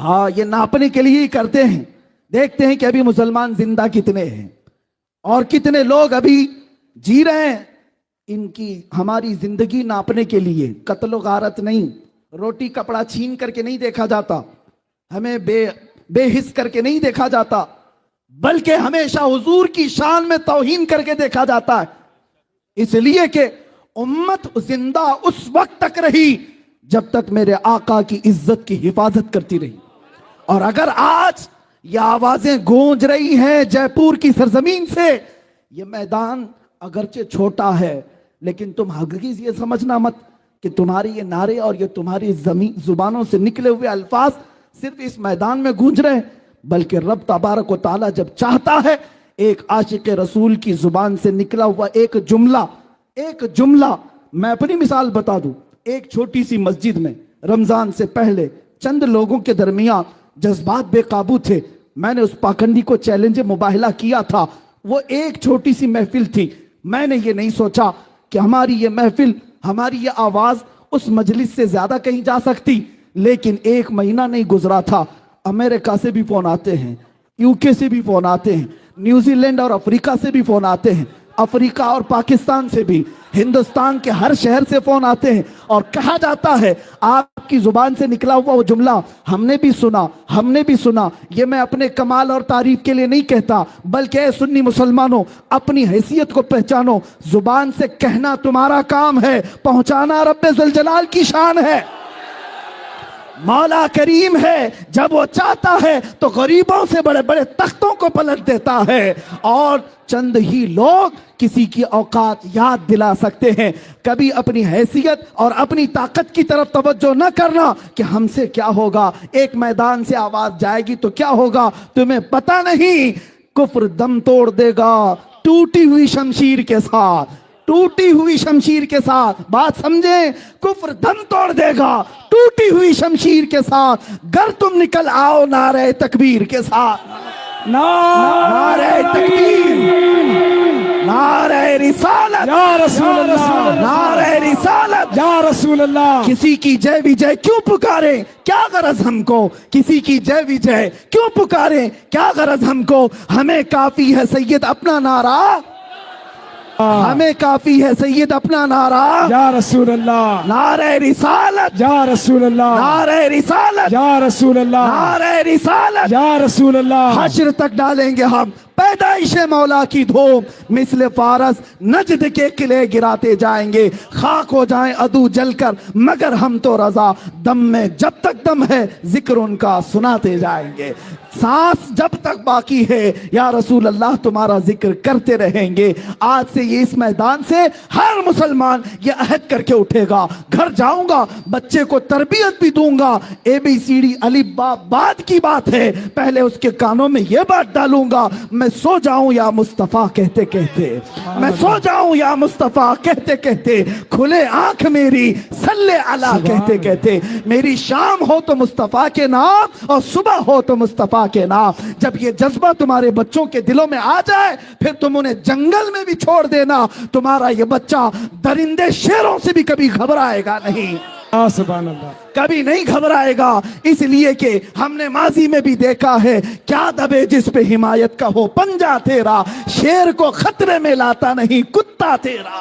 [SPEAKER 3] ہاں یہ ناپنے کے لیے ہی کرتے ہیں. دیکھتے ہیں کہ ابھی مسلمان زندہ کتنے ہیں اور کتنے لوگ ابھی جی رہے ہیں. ان کی ہماری زندگی ناپنے کے لیے قتل و غارت نہیں, روٹی کپڑا چھین کر کے نہیں دیکھا جاتا, ہمیں بے حس کر کے نہیں دیکھا جاتا, بلکہ ہمیشہ حضور کی شان میں توہین کر کے دیکھا جاتا ہے. اس لیے کہ امت زندہ اس وقت تک رہی جب تک میرے آقا کی عزت کی حفاظت کرتی رہی. اور اگر آج یہ آوازیں گونج رہی ہیں جے پور کی سرزمین سے, یہ میدان اگرچہ چھوٹا ہے لیکن تم ہرگز یہ سمجھنا مت کہ تمہاری یہ نعرے اور یہ تمہاری زبانوں سے نکلے ہوئے الفاظ صرف اس میدان میں گونج رہے ہیں, بلکہ رب تبارک و تعالیٰ جب چاہتا ہے ایک عاشق رسول کی زبان سے نکلا ہوا ایک جملہ میں اپنی مثال بتا دوں. ایک چھوٹی سی مسجد میں رمضان سے پہلے چند لوگوں کے درمیان جذبات بے قابو تھے. میں نے اس پاکنڈی کو چیلنج مباہلہ کیا تھا. وہ ایک چھوٹی سی محفل تھی. میں نے یہ نہیں سوچا کہ ہماری یہ محفل, ہماری یہ آواز اس مجلس سے زیادہ کہیں جا سکتی. لیکن ایک مہینہ نہیں گزرا تھا, امریکہ سے بھی فون آتے ہیں, UK سے بھی فون آتے ہیں, نیوزی لینڈ اور افریقہ سے بھی فون آتے ہیں, افریقہ اور پاکستان سے بھی, ہندوستان کے ہر شہر سے فون آتے ہیں, اور کہا جاتا ہے آپ کی زبان سے نکلا ہوا وہ جملہ ہم نے بھی سنا. یہ میں اپنے کمال اور تعریف کے لیے نہیں کہتا, بلکہ اے سنی مسلمانوں اپنی حیثیت کو پہچانو. زبان سے کہنا تمہارا کام ہے, پہنچانا رب ذوالجلال کی شان ہے. مولا کریم ہے, جب وہ چاہتا ہے تو غریبوں سے بڑے بڑے تختوں کو پلٹ دیتا ہے. اور چند ہی لوگ کسی کی اوقات یاد دلا سکتے ہیں. کبھی اپنی حیثیت اور اپنی طاقت کی طرف توجہ نہ کرنا کہ ہم سے کیا ہوگا, ایک میدان سے آواز جائے گی تو کیا ہوگا تمہیں پتہ نہیں. کفر دم توڑ دے گا ٹوٹی ہوئی شمشیر کے ساتھ, ٹوٹی ہوئی شمشیر کے ساتھ. بات سمجھیں, کفر دم توڑ دے گا ٹوٹی ہوئی شمشیر کے ساتھ, گر تم نکل آؤ نعرہ تکبیر کے ساتھ. نعرہ تکبیر, نعرہ رسالت
[SPEAKER 2] یا رسول اللہ,
[SPEAKER 3] نعرہ رسالت
[SPEAKER 2] یا رسول اللہ.
[SPEAKER 3] کسی کی جے وجے کیوں پکاریں, کیا غرض ہم کو, کسی کی جے وجے کیوں پکاریں, کیا غرض ہم کو. ہمیں کافی ہے سید اپنا نعرہ, ہمیں کافی ہے سید اپنا نعرہ.
[SPEAKER 2] یا رسول اللہ,
[SPEAKER 3] نعرہ رسالت,
[SPEAKER 2] یا رسول اللہ,
[SPEAKER 3] نعرہ رسالت,
[SPEAKER 2] یا رسول اللہ,
[SPEAKER 3] نعرہ رسالت.
[SPEAKER 2] یا رسول اللہ.
[SPEAKER 3] حشر تک ڈالیں گے ہم پیدائش مولا کی دھوم, مثل فارس نجد کے قلعے گراتے جائیں گے. خاک ہو جائیں عدو جل کر مگر ہم تو رضا, دم میں جب تک دم ہے ذکر ان کا سناتے جائیں گے. سانس جب تک باقی ہے یا رسول اللہ تمہارا ذکر کرتے رہیں گے. آج سے یہ اس میدان سے ہر مسلمان یہ عہد کر کے اٹھے گا, گھر جاؤں گا بچے کو تربیت بھی دوں گا, ABCD الف با بعد کی بات ہے, پہلے اس کے کانوں میں یہ بات ڈالوں گا, میں سو جاؤں یا مصطفیٰ کہتے کہتے, میں سو جاؤں یا مصطفیٰ کہتے کہتے, کھلے آنکھ میری صلی علی کہتے کہتے. میری شام ہو تو مصطفیٰ کے نام اور صبح ہو تو مصطفیٰ کے نام. جب یہ جذبہ تمہارے بچوں کے دلوں میں آ جائے پھر تم انہیں جنگل میں بھی چھوڑ دینا, تمہارا یہ بچہ درندے شیروں سے بھی کبھی گھبرائے گا نہیں,
[SPEAKER 2] سبحان اللہ,
[SPEAKER 3] کبھی نہیں گھبرائے گا. اس لیے کہ ہم نے ماضی میں بھی دیکھا ہے, کیا دبے جس پہ حمایت کا ہو پنجہ تیرا, شیر کو خطرے میں لاتا نہیں کتا تیرا.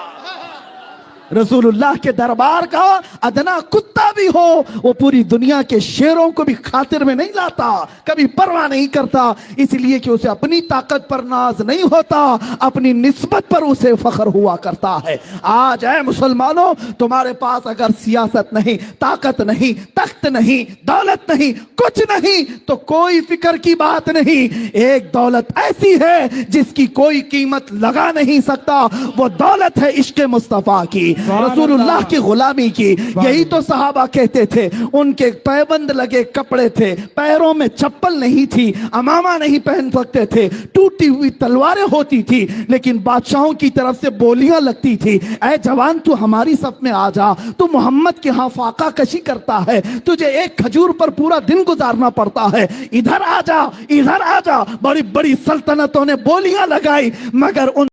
[SPEAKER 3] رسول اللہ کے دربار کا ادنا کتا بھی ہو وہ پوری دنیا کے شیروں کو بھی خاطر میں نہیں لاتا, کبھی پرواہ نہیں کرتا, اس لیے کہ اسے اپنی طاقت پر ناز نہیں ہوتا, اپنی نسبت پر اسے فخر ہوا کرتا ہے. آج اے مسلمانوں تمہارے پاس اگر سیاست نہیں, طاقت نہیں, تخت نہیں, دولت نہیں, کچھ نہیں تو کوئی فکر کی بات نہیں. ایک دولت ایسی ہے جس کی کوئی قیمت لگا نہیں سکتا, وہ دولت ہے عشق مصطفیٰ کی, رسول اللہ کی غلامی کی. یہی تو صحابہ کہتے تھے, ان کے پیبند لگے کپڑے تھے, پیروں میں چپل نہیں تھی, امامہ نہیں پہن سکتے تھے, ٹوٹی ہوئی تلواریں ہوتی تھی, لیکن بادشاہوں کی طرف سے بولیاں لگتی تھی, اے جوان تو ہماری صف میں آ جا, تو محمد کے ہاں فاقہ کشی کرتا ہے, تجھے ایک کھجور پر پورا دن گزارنا پڑتا ہے, ادھر آ جا, ادھر آ جا. بڑی بڑی سلطنتوں نے بولیاں لگائی مگر ان